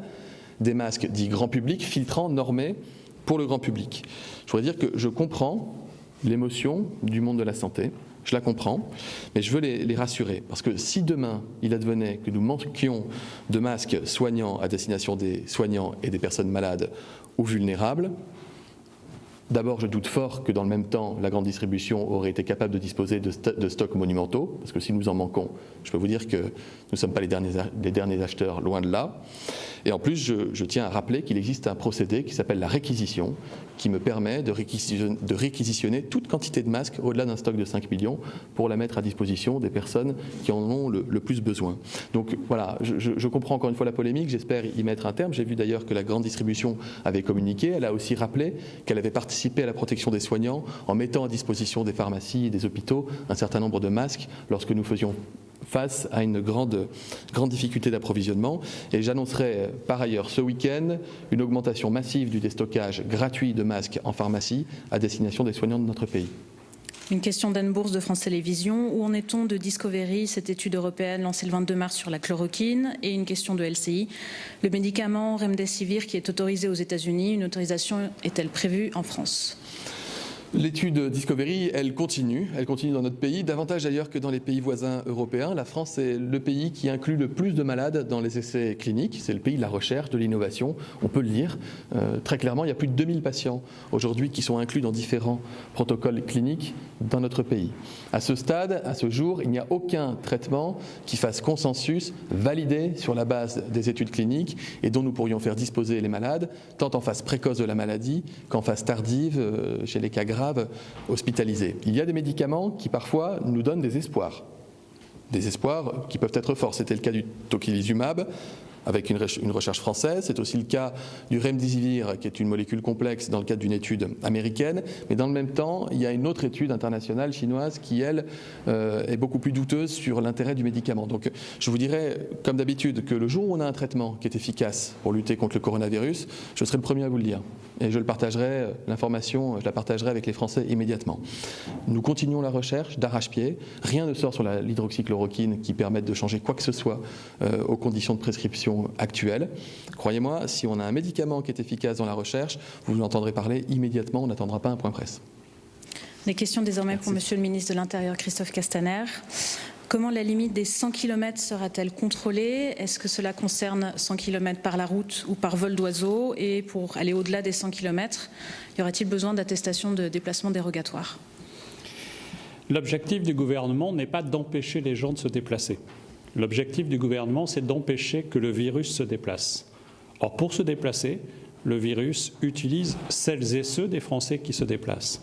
des masques dits grand public, filtrants, normés pour le grand public. Je voudrais dire que je comprends l'émotion du monde de la santé. Je la comprends, mais je veux les rassurer. Parce que si demain, il advenait que nous manquions de masques soignants à destination des soignants et des personnes malades ou vulnérables, d'abord, je doute fort que dans le même temps, la grande distribution aurait été capable de disposer de stocks monumentaux, parce que si nous en manquons, je peux vous dire que nous ne sommes pas les derniers acheteurs, loin de là. Et en plus, je tiens à rappeler qu'il existe un procédé qui s'appelle la réquisition, qui me permet de réquisitionner toute quantité de masques au-delà d'un stock de 5 millions pour la mettre à disposition des personnes qui en ont le plus besoin. Donc voilà, je comprends encore une fois la polémique, j'espère y mettre un terme. J'ai vu d'ailleurs que la grande distribution avait communiqué, elle a aussi rappelé qu'elle avait participé à la protection des soignants en mettant à disposition des pharmacies et des hôpitaux un certain nombre de masques lorsque nous faisions face à une grande difficulté d'approvisionnement. Et j'annoncerai par ailleurs ce week-end une augmentation massive du déstockage gratuit de masques en pharmacie à destination des soignants de notre pays. Une question d'Anne Bourse de France Télévisions. Où en est-on de Discovery, cette étude européenne lancée le 22 mars sur la chloroquine? Et une question de LCI. Le médicament Remdesivir qui est autorisé aux États-Unis, une autorisation est-elle prévue en France? L'étude Discovery, elle continue dans notre pays, davantage d'ailleurs que dans les pays voisins européens. La France est le pays qui inclut le plus de malades dans les essais cliniques. C'est le pays de la recherche, de l'innovation. On peut le lire très clairement. Il y a plus de 2000 patients aujourd'hui qui sont inclus dans différents protocoles cliniques dans notre pays. À ce stade, à ce jour, il n'y a aucun traitement qui fasse consensus, validé sur la base des études cliniques et dont nous pourrions faire disposer les malades, tant en phase précoce de la maladie qu'en phase tardive, chez les cas graves, hospitalisés. Il y a des médicaments qui parfois nous donnent des espoirs qui peuvent être forts. C'était le cas du tocilizumab. avec une recherche française. C'est aussi le cas du remdesivir, qui est une molécule complexe dans le cadre d'une étude américaine. Mais dans le même temps, il y a une autre étude internationale chinoise qui, elle, est beaucoup plus douteuse sur l'intérêt du médicament. Donc je vous dirais, comme d'habitude, que le jour où on a un traitement qui est efficace pour lutter contre le coronavirus, je serai le premier à vous le dire. Et je le partagerai, l'information, je la partagerai avec les Français immédiatement. Nous continuons la recherche d'arrache-pied. Rien ne sort sur l'hydroxychloroquine qui permette de changer quoi que ce soit aux conditions de prescription actuelles. Croyez-moi, si on a un médicament qui est efficace dans la recherche, vous l'entendrez parler immédiatement, on n'attendra pas un point presse. Des questions désormais pour Monsieur le ministre de l'Intérieur, Christophe Castaner. Comment la limite des 100 km sera-t-elle contrôlée? Est-ce que cela concerne 100 km par la route ou par vol d'oiseau? Et pour aller au-delà des 100 km, y aura-t-il besoin d'attestation de déplacement dérogatoire? L'objectif du gouvernement n'est pas d'empêcher les gens de se déplacer. L'objectif du gouvernement, c'est d'empêcher que le virus se déplace. Or, pour se déplacer, le virus utilise celles et ceux des Français qui se déplacent.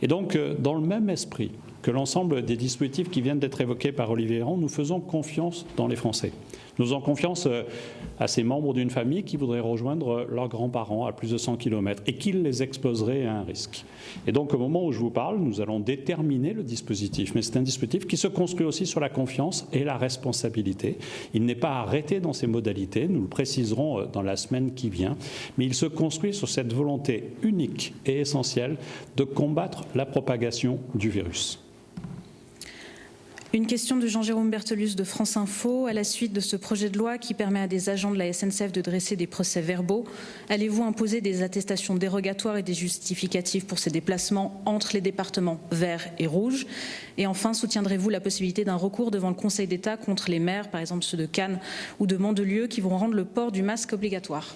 Et donc, dans le même esprit que l'ensemble des dispositifs qui viennent d'être évoqués par Olivier Véran, nous faisons confiance dans les Français. Nous faisons confiance à ces membres d'une famille qui voudraient rejoindre leurs grands-parents à plus de 100 km et qui les exposerait à un risque. Et donc, au moment où je vous parle, nous allons déterminer le dispositif. Mais c'est un dispositif qui se construit aussi sur la confiance et la responsabilité. Il n'est pas arrêté dans ses modalités, nous le préciserons dans la semaine qui vient, mais il se construit sur cette volonté unique et essentielle de combattre la propagation du virus. Une question de Jean-Jérôme Berthelus de France Info. À la suite de ce projet de loi qui permet à des agents de la SNCF de dresser des procès-verbaux, allez-vous imposer des attestations dérogatoires et des justificatifs pour ces déplacements entre les départements verts et rouges? Et enfin, soutiendrez-vous la possibilité d'un recours devant le Conseil d'État contre les maires, par exemple ceux de Cannes ou de Mandelieu, qui vont rendre le port du masque obligatoire?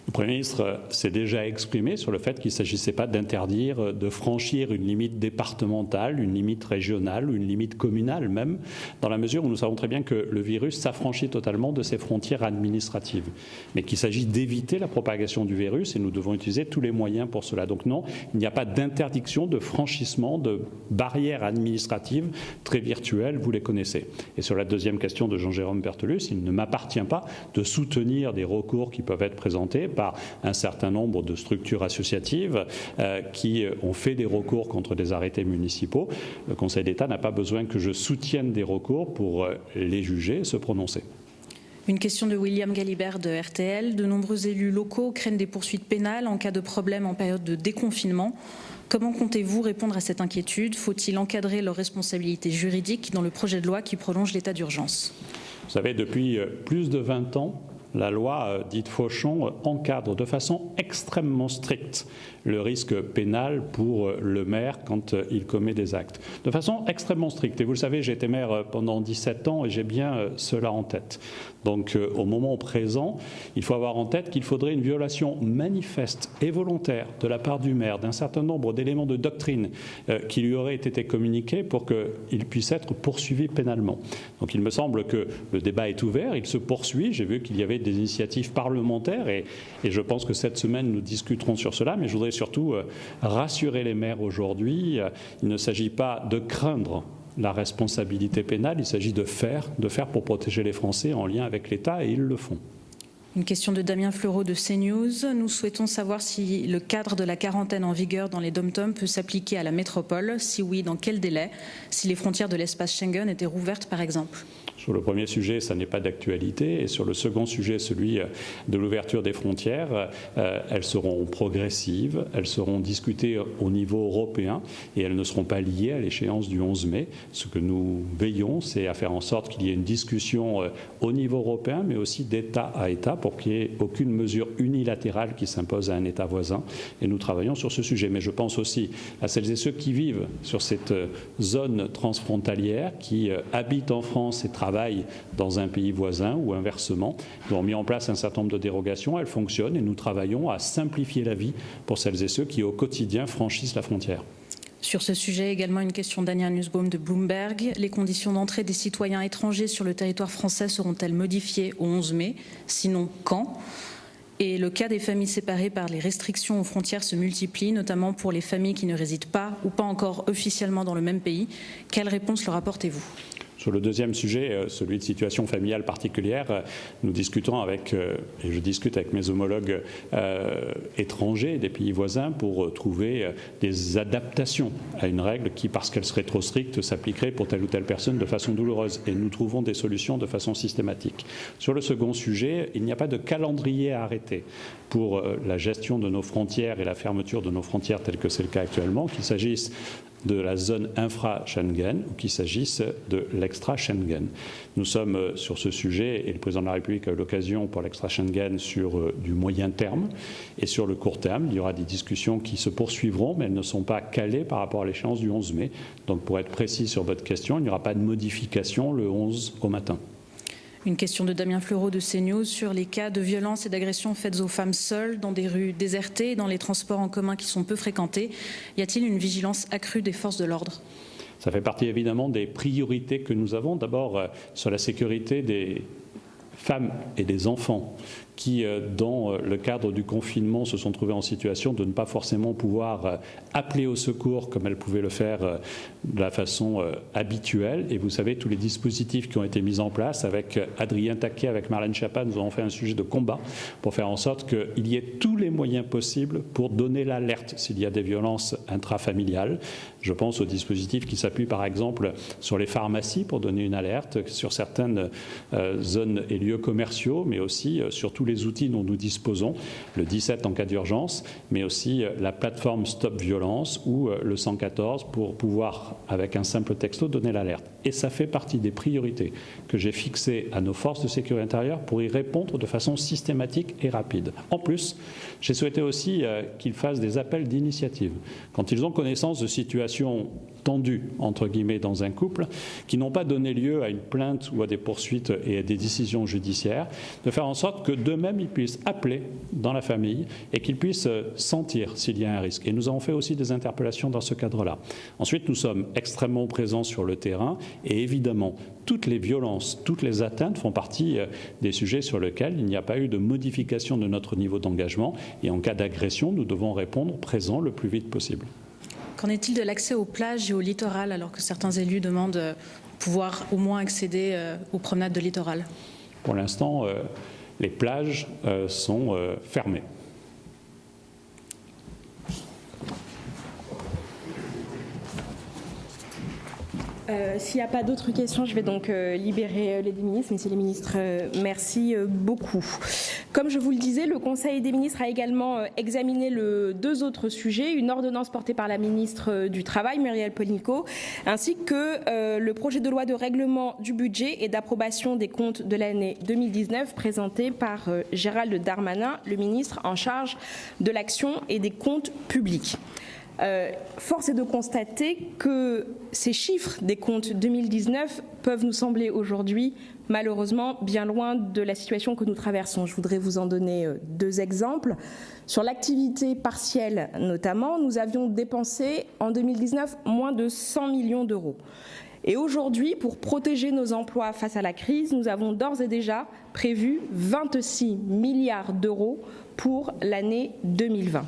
Le Premier ministre s'est déjà exprimé sur le fait qu'il ne s'agissait pas d'interdire de franchir une limite départementale, une limite régionale ou une limite communale même, dans la mesure où nous savons très bien que le virus s'affranchit totalement de ses frontières administratives, mais qu'il s'agit d'éviter la propagation du virus et nous devons utiliser tous les moyens pour cela. Donc non, il n'y a pas d'interdiction de franchissement de barrières administratives très virtuelles, vous les connaissez. Et sur la deuxième question de Jean-Jérôme Berthelus, il ne m'appartient pas de soutenir des recours qui peuvent être présentés par un certain nombre de structures associatives qui ont fait des recours contre des arrêtés municipaux. Le Conseil d'État n'a pas besoin que je soutienne des recours pour les juger et se prononcer. Une question de William Galibert de RTL. De nombreux élus locaux craignent des poursuites pénales en cas de problème en période de déconfinement. Comment comptez-vous répondre à cette inquiétude? Faut-il encadrer leurs responsabilités juridiques dans le projet de loi qui prolonge l'état d'urgence? Vous savez, depuis plus de 20 ans, la loi dite Fauchon encadre de façon extrêmement stricte le risque pénal pour le maire quand il commet des actes. De façon extrêmement stricte. Et vous le savez, j'ai été maire pendant 17 ans et j'ai bien cela en tête. Donc au moment présent, il faut avoir en tête qu'il faudrait une violation manifeste et volontaire de la part du maire d'un certain nombre d'éléments de doctrine qui lui auraient été communiqués pour qu'il puisse être poursuivi pénalement. Donc il me semble que le débat est ouvert, il se poursuit. J'ai vu qu'il y avait des initiatives parlementaires et je pense que cette semaine nous discuterons sur cela, mais je voudrais surtout rassurer les maires aujourd'hui. Il ne s'agit pas de craindre la responsabilité pénale, il s'agit de faire pour protéger les Français en lien avec l'État et ils le font. Une question de Damien Fleureau de CNews. Nous souhaitons savoir si le cadre de la quarantaine en vigueur dans les dom-toms peut s'appliquer à la métropole. Si oui, dans quel délai? Si les frontières de l'espace Schengen étaient rouvertes par exemple? Sur le premier sujet, ça n'est pas d'actualité. Et sur le second sujet, celui de l'ouverture des frontières, elles seront progressives, elles seront discutées au niveau européen et elles ne seront pas liées à l'échéance du 11 mai. Ce que nous veillons, c'est à faire en sorte qu'il y ait une discussion au niveau européen, mais aussi d'État à État, pour qu'il n'y ait aucune mesure unilatérale qui s'impose à un État voisin. Et nous travaillons sur ce sujet. Mais je pense aussi à celles et ceux qui vivent sur cette zone transfrontalière, qui habitent en France et travaillent dans un pays voisin ou inversement. Nous avons mis en place un certain nombre de dérogations, elles fonctionnent et nous travaillons à simplifier la vie pour celles et ceux qui au quotidien franchissent la frontière. Sur ce sujet, également une question d'Ania Nussbaum de Bloomberg. Les conditions d'entrée des citoyens étrangers sur le territoire français seront-elles modifiées au 11 mai? Sinon, quand? Et le cas des familles séparées par les restrictions aux frontières se multiplie, notamment pour les familles qui ne résident pas ou pas encore officiellement dans le même pays. Quelle réponse leur apportez-vous? Sur le deuxième sujet, celui de situation familiale particulière, nous discutons et je discute avec mes homologues étrangers des pays voisins pour trouver des adaptations à une règle qui, parce qu'elle serait trop stricte, s'appliquerait pour telle ou telle personne de façon douloureuse. Et nous trouvons des solutions de façon systématique. Sur le second sujet, il n'y a pas de calendrier à arrêter pour la gestion de nos frontières et la fermeture de nos frontières telles que c'est le cas actuellement, qu'il s'agisse de la zone infra-Schengen ou qu'il s'agisse de l'extra-Schengen. Nous sommes sur ce sujet, et le président de la République a eu l'occasion pour l'extra-Schengen sur du moyen terme, et sur le court terme, il y aura des discussions qui se poursuivront, mais elles ne sont pas calées par rapport à l'échéance du 11 mai. Donc pour être précis sur votre question, il n'y aura pas de modification le 11 au matin. Une question de Damien Fleureau de CNews sur les cas de violences et d'agressions faites aux femmes seules dans des rues désertées et dans les transports en commun qui sont peu fréquentés. Y a-t-il une vigilance accrue des forces de l'ordre ? Ça fait partie évidemment des priorités que nous avons. D'abord sur la sécurité des femmes et des enfants qui, dans le cadre du confinement, se sont trouvés en situation de ne pas forcément pouvoir appeler au secours comme elles pouvaient le faire de la façon habituelle. Et vous savez, tous les dispositifs qui ont été mis en place, avec Adrien Taquet, avec Marlène Schiappa, nous avons fait un sujet de combat pour faire en sorte qu'il y ait tous les moyens possibles pour donner l'alerte s'il y a des violences intrafamiliales. Je pense aux dispositifs qui s'appuient par exemple sur les pharmacies pour donner une alerte, sur certaines zones et lieux commerciaux, mais aussi sur tous les outils dont nous disposons, le 17 en cas d'urgence, mais aussi la plateforme Stop Violence ou le 114 pour pouvoir, avec un simple texto, donner l'alerte. Et ça fait partie des priorités que j'ai fixées à nos forces de sécurité intérieure pour y répondre de façon systématique et rapide. En plus, j'ai souhaité aussi qu'ils fassent des appels d'initiative. Quand ils ont connaissance de situations tendues, entre guillemets, dans un couple, qui n'ont pas donné lieu à une plainte ou à des poursuites et à des décisions judiciaires, de faire en sorte que d'eux-mêmes, ils puissent appeler dans la famille et qu'ils puissent sentir s'il y a un risque. Et nous avons fait aussi des interpellations dans ce cadre-là. Ensuite, nous sommes extrêmement présents sur le terrain et évidemment, toutes les violences, toutes les atteintes font partie des sujets sur lesquels il n'y a pas eu de modification de notre niveau d'engagement. Et en cas d'agression, nous devons répondre présent le plus vite possible. Qu'en est-il de l'accès aux plages et au littoral, alors que certains élus demandent pouvoir au moins accéder aux promenades de littoral ? Pour l'instant, les plages sont fermées. S'il n'y a pas d'autres questions, je vais donc libérer les ministres. Messieurs les ministres, merci beaucoup. Comme je vous le disais, le Conseil des ministres a également examiné deux autres sujets, une ordonnance portée par la ministre du Travail, Muriel Pénicaud, ainsi que le projet de loi de règlement du budget et d'approbation des comptes de l'année 2019 présenté par Gérald Darmanin, le ministre en charge de l'action et des comptes publics. Force est de constater que ces chiffres des comptes 2019 peuvent nous sembler aujourd'hui malheureusement bien loin de la situation que nous traversons. Je voudrais vous en donner deux exemples. Sur l'activité partielle notamment, nous avions dépensé en 2019 moins de 100 millions d'euros. Et aujourd'hui, pour protéger nos emplois face à la crise, nous avons d'ores et déjà prévu 26 milliards d'euros pour l'année 2020.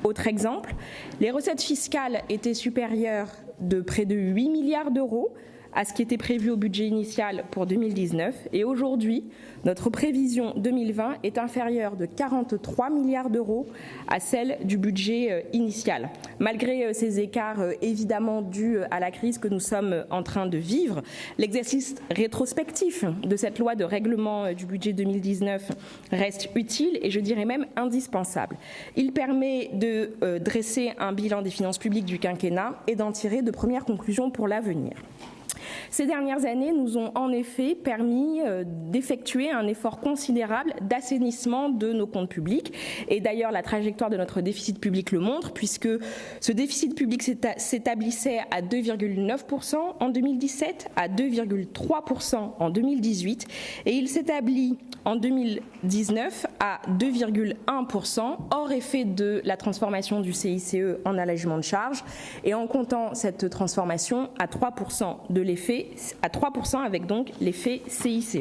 Autre exemple, les recettes fiscales étaient supérieures de près de 8 milliards d'euros à ce qui était prévu au budget initial pour 2019. Et aujourd'hui, notre prévision 2020 est inférieure de 43 milliards d'euros à celle du budget initial. Malgré ces écarts évidemment dus à la crise que nous sommes en train de vivre, l'exercice rétrospectif de cette loi de règlement du budget 2019 reste utile et je dirais même indispensable. Il permet de dresser un bilan des finances publiques du quinquennat et d'en tirer de premières conclusions pour l'avenir. Ces dernières années nous ont en effet permis d'effectuer un effort considérable d'assainissement de nos comptes publics. Et d'ailleurs, la trajectoire de notre déficit public le montre, puisque ce déficit public s'établissait à 2,9% en 2017, à 2,3% en 2018, et il s'établit en 2019 à 2,1%, hors effet de la transformation du CICE en allègement de charges, et en comptant cette transformation à 3% de l'effet, à 3% avec donc l'effet CICE.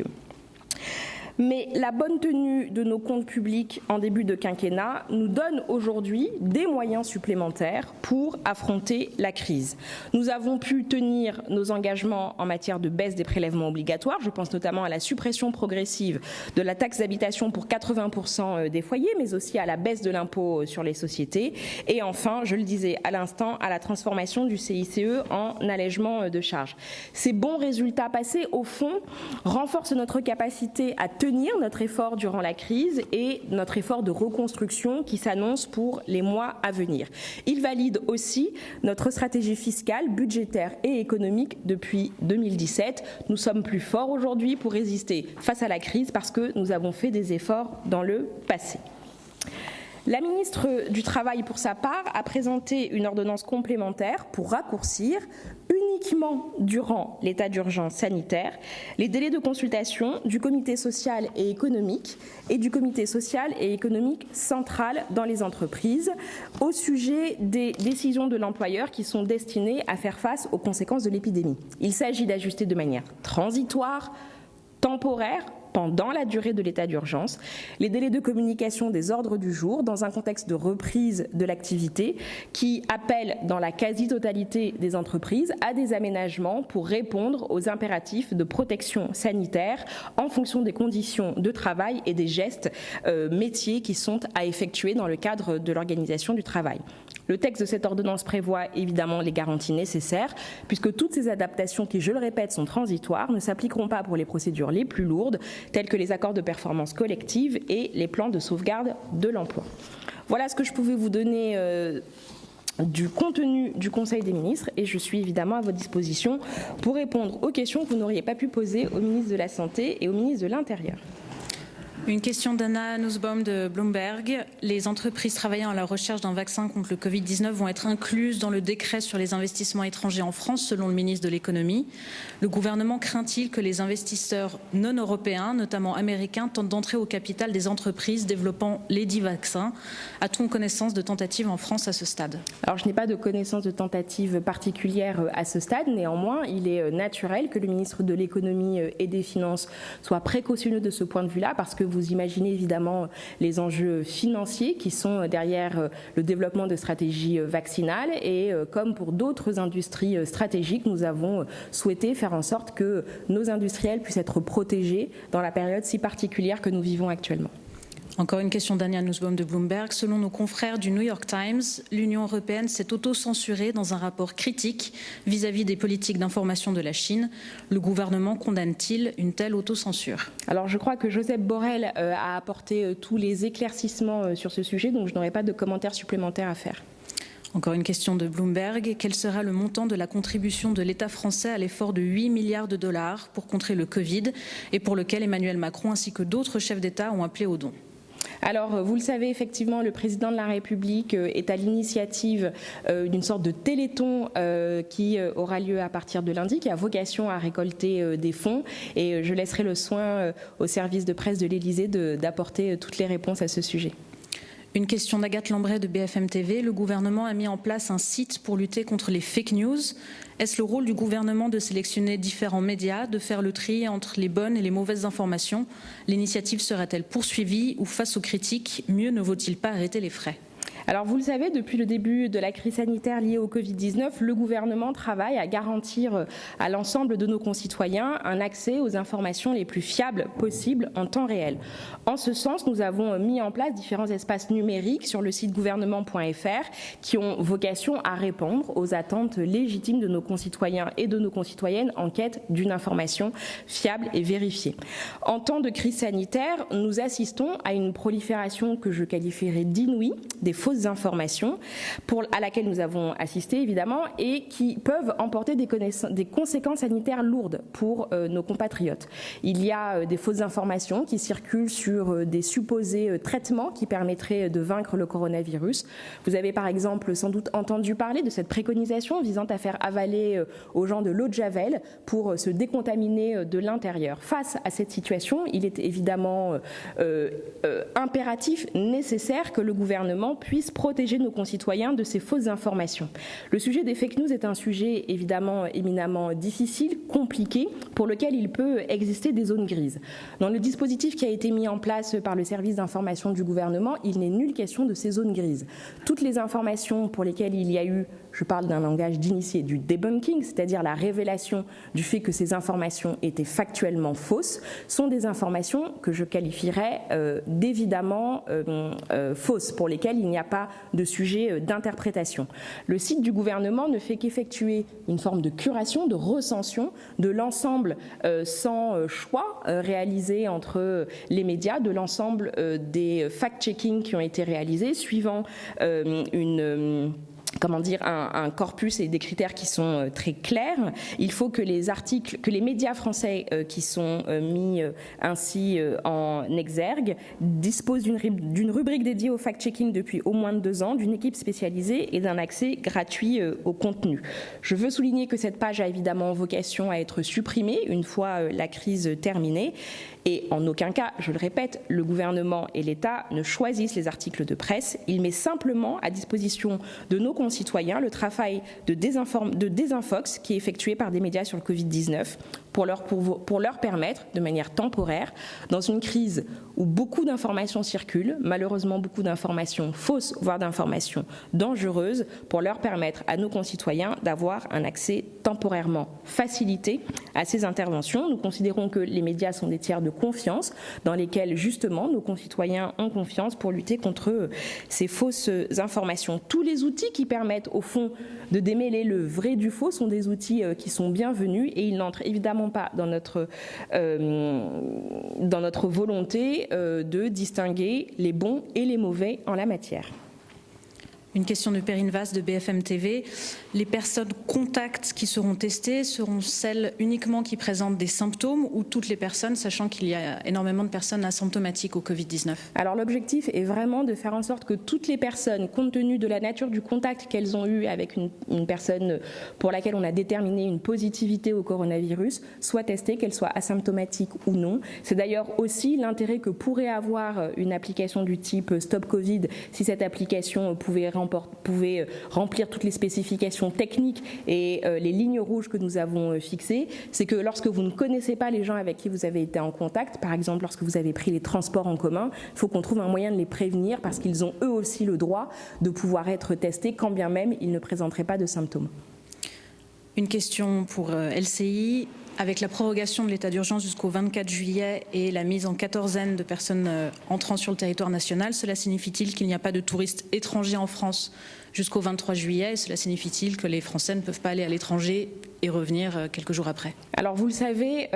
Mais la bonne tenue de nos comptes publics en début de quinquennat nous donne aujourd'hui des moyens supplémentaires pour affronter la crise. Nous avons pu tenir nos engagements en matière de baisse des prélèvements obligatoires. Je pense notamment à la suppression progressive de la taxe d'habitation pour 80% des foyers, mais aussi à la baisse de l'impôt sur les sociétés. Et enfin, je le disais à l'instant, à la transformation du CICE en allègement de charges. Ces bons résultats passés, au fond, renforcent notre capacité à tenir notre effort durant la crise et notre effort de reconstruction qui s'annonce pour les mois à venir. Il valide aussi notre stratégie fiscale, budgétaire et économique depuis 2017. Nous sommes plus forts aujourd'hui pour résister face à la crise parce que nous avons fait des efforts dans le passé. La ministre du Travail, pour sa part, a présenté une ordonnance complémentaire pour raccourcir, uniquement durant l'état d'urgence sanitaire, les délais de consultation du comité social et économique et du comité social et économique central dans les entreprises au sujet des décisions de l'employeur qui sont destinées à faire face aux conséquences de l'épidémie. Il s'agit d'ajuster de manière transitoire, temporaire, pendant la durée de l'état d'urgence, les délais de communication des ordres du jour dans un contexte de reprise de l'activité qui appelle dans la quasi-totalité des entreprises à des aménagements pour répondre aux impératifs de protection sanitaire en fonction des conditions de travail et des gestes métiers qui sont à effectuer dans le cadre de l'organisation du travail. Le texte de cette ordonnance prévoit évidemment les garanties nécessaires puisque toutes ces adaptations qui, je le répète, sont transitoires, ne s'appliqueront pas pour les procédures les plus lourdes tels que les accords de performance collective et les plans de sauvegarde de l'emploi. Voilà ce que je pouvais vous donner du contenu du Conseil des ministres et je suis évidemment à votre disposition pour répondre aux questions que vous n'auriez pas pu poser au ministre de la Santé et au ministre de l'Intérieur. Une question d'Anna Nussbaum de Bloomberg. Les entreprises travaillant à la recherche d'un vaccin contre le Covid-19 vont être incluses dans le décret sur les investissements étrangers en France, selon le ministre de l'Économie. Le gouvernement craint-il que les investisseurs non européens, notamment américains, tentent d'entrer au capital des entreprises développant les dits vaccins? A-t-on connaissance de tentatives en France à ce stade? Alors, je n'ai pas de connaissance de tentatives particulières à ce stade. Néanmoins, il est naturel que le ministre de l'Économie et des Finances soit précautionneux de ce point de vue-là, parce que vous imaginez évidemment les enjeux financiers qui sont derrière le développement de stratégies vaccinales et comme pour d'autres industries stratégiques, nous avons souhaité faire en sorte que nos industriels puissent être protégés dans la période si particulière que nous vivons actuellement. Encore une question d'Ania Nussbaum de Bloomberg. Selon nos confrères du New York Times, l'Union européenne s'est auto-censurée dans un rapport critique vis-à-vis des politiques d'information de la Chine. Le gouvernement condamne-t-il une telle autocensure? Alors je crois que Josep Borrell a apporté tous les éclaircissements sur ce sujet, donc je n'aurai pas de commentaires supplémentaires à faire. Encore une question de Bloomberg. Quel sera le montant de la contribution de l'État français à l'effort de 8 milliards de dollars pour contrer le Covid et pour lequel Emmanuel Macron ainsi que d'autres chefs d'État ont appelé au don? Alors, vous le savez, effectivement, le président de la République est à l'initiative d'une sorte de téléthon qui aura lieu à partir de lundi, qui a vocation à récolter des fonds. Et je laisserai le soin au service de presse de l'Élysée d'apporter toutes les réponses à ce sujet. Une question d'Agathe Lambray de BFM TV. Le gouvernement a mis en place un site pour lutter contre les fake news. Est-ce le rôle du gouvernement de sélectionner différents médias, de faire le tri entre les bonnes et les mauvaises informations? L'initiative sera-t-elle poursuivie ou face aux critiques, mieux ne vaut-il pas arrêter les frais? Alors vous le savez, depuis le début de la crise sanitaire liée au Covid-19, le gouvernement travaille à garantir à l'ensemble de nos concitoyens un accès aux informations les plus fiables possibles en temps réel. En ce sens, nous avons mis en place différents espaces numériques sur le site gouvernement.fr qui ont vocation à répondre aux attentes légitimes de nos concitoyens et de nos concitoyennes en quête d'une information fiable et vérifiée. En temps de crise sanitaire, nous assistons à une prolifération que je qualifierais d'inouïe des fausses informations à laquelle nous avons assisté évidemment et qui peuvent emporter des conséquences sanitaires lourdes pour nos compatriotes. Il y a des fausses informations qui circulent sur des supposés traitements qui permettraient de vaincre le coronavirus. Vous avez par exemple sans doute entendu parler de cette préconisation visant à faire avaler aux gens de l'eau de Javel pour se décontaminer de l'intérieur. Face à cette situation, il est évidemment impératif, nécessaire que le gouvernement puisse puisse protéger nos concitoyens de ces fausses informations. Le sujet des fake news est un sujet évidemment éminemment difficile, compliqué, pour lequel il peut exister des zones grises. Dans le dispositif qui a été mis en place par le service d'information du gouvernement, il n'est nulle question de ces zones grises. Toutes les informations pour lesquelles il y a eu, je parle d'un langage d'initié, du debunking, c'est-à-dire la révélation du fait que ces informations étaient factuellement fausses, sont des informations que je qualifierais d'évidemment fausses, pour lesquelles il n'y a pas de sujet d'interprétation. Le site du gouvernement ne fait qu'effectuer une forme de curation, de recension de l'ensemble sans choix réalisé entre les médias, de l'ensemble des fact-checking qui ont été réalisés suivant un corpus et des critères qui sont très clairs. Il faut que les articles, que les médias français qui sont mis ainsi en exergue disposent d'une rubrique dédiée au fact-checking depuis au moins 2 ans, d'une équipe spécialisée et d'un accès gratuit au contenu. Je veux souligner que cette page a évidemment vocation à être supprimée une fois la crise terminée. Et en aucun cas, je le répète, le gouvernement et l'État ne choisissent les articles de presse. Il met simplement à disposition de nos concitoyens le travail de désinfox qui est effectué par des médias sur le Covid-19 pour leur permettre, de manière temporaire, dans une crise où beaucoup d'informations circulent, malheureusement beaucoup d'informations fausses, voire d'informations dangereuses, pour leur permettre à nos concitoyens d'avoir un accès temporairement facilité à ces interventions. Nous considérons que les médias sont des tiers de confiance dans lesquels justement nos concitoyens ont confiance pour lutter contre ces fausses informations. Tous les outils qui permettent au fond de démêler le vrai du faux sont des outils qui sont bienvenus et ils n'entrent évidemment pas dans notre volonté de distinguer les bons et les mauvais en la matière. Une question de Perrine Vasse de BFM TV. Les personnes contacts qui seront testées seront celles uniquement qui présentent des symptômes ou toutes les personnes, sachant qu'il y a énormément de personnes asymptomatiques au Covid-19 ? Alors l'objectif est vraiment de faire en sorte que toutes les personnes, compte tenu de la nature du contact qu'elles ont eu avec une personne pour laquelle on a déterminé une positivité au coronavirus, soient testées, qu'elles soient asymptomatiques ou non. C'est d'ailleurs aussi l'intérêt que pourrait avoir une application du type Stop Covid si cette application pouvait remplir toutes les spécifications techniques et les lignes rouges que nous avons fixées, c'est que lorsque vous ne connaissez pas les gens avec qui vous avez été en contact, par exemple lorsque vous avez pris les transports en commun, il faut qu'on trouve un moyen de les prévenir parce qu'ils ont eux aussi le droit de pouvoir être testés quand bien même ils ne présenteraient pas de symptômes. Une question pour LCI. Avec la prorogation de l'état d'urgence jusqu'au 24 juillet et la mise en quatorzaine de personnes entrant sur le territoire national, cela signifie-t-il qu'il n'y a pas de touristes étrangers en France jusqu'au 23 juillet ? Et cela signifie-t-il que les Français ne peuvent pas aller à l'étranger et revenir quelques jours après ? Alors vous le savez,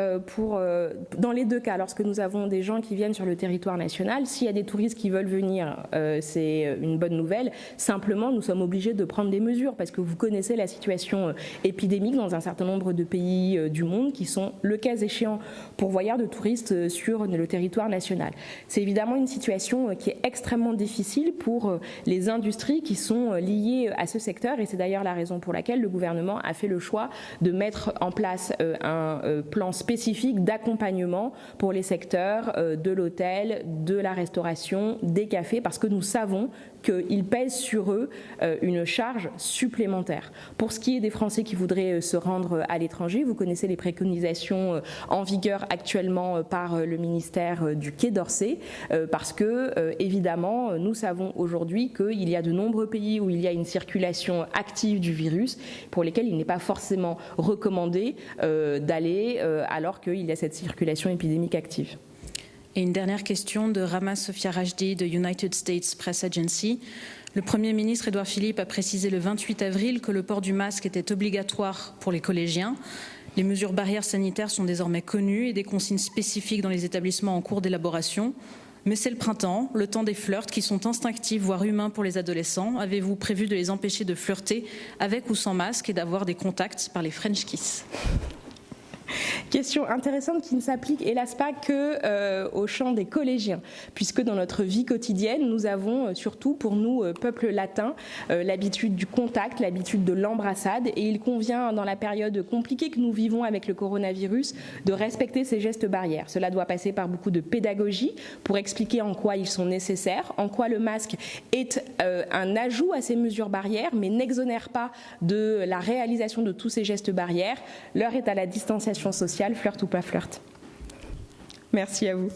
dans les 2 cas, lorsque nous avons des gens qui viennent sur le territoire national, s'il y a des touristes qui veulent venir, c'est une bonne nouvelle. Simplement, nous sommes obligés de prendre des mesures parce que vous connaissez la situation épidémique dans un certain nombre de pays du monde qui sont, le cas échéant, pourvoyeurs de touristes sur le territoire national. C'est évidemment une situation qui est extrêmement difficile pour les industries qui sont liées à ce secteur et c'est d'ailleurs la raison pour laquelle le gouvernement a fait le choix de mettre en place un plan spécifique d'accompagnement pour les secteurs de l'hôtel, de la restauration, des cafés, parce que nous savons qu'il pèse sur eux une charge supplémentaire. Pour ce qui est des Français qui voudraient se rendre à l'étranger, vous connaissez les préconisations en vigueur actuellement par le ministère du Quai d'Orsay, parce que évidemment, nous savons aujourd'hui qu'il y a de nombreux pays où il y a une circulation active du virus, pour lesquels il n'est pas forcément recommandé d'aller alors qu'il y a cette circulation épidémique active. Et une dernière question de Rama Sofia Rajdi de United States Press Agency. Le Premier ministre Édouard Philippe a précisé le 28 avril que le port du masque était obligatoire pour les collégiens. Les mesures barrières sanitaires sont désormais connues et des consignes spécifiques dans les établissements en cours d'élaboration. Mais c'est le printemps, le temps des flirts qui sont instinctifs, voire humains pour les adolescents. Avez-vous prévu de les empêcher de flirter avec ou sans masque et d'avoir des contacts par les French kiss ? Question intéressante qui ne s'applique hélas pas que au champ des collégiens, puisque dans notre vie quotidienne, nous avons surtout pour nous, peuple latin, l'habitude du contact, l'habitude de l'embrassade, et il convient dans la période compliquée que nous vivons avec le coronavirus de respecter ces gestes barrières. Cela doit passer par beaucoup de pédagogie pour expliquer en quoi ils sont nécessaires, en quoi le masque est un ajout à ces mesures barrières, mais n'exonère pas de la réalisation de tous ces gestes barrières. L'heure est à la distanciation sociale, flirt ou pas flirt. Merci à vous.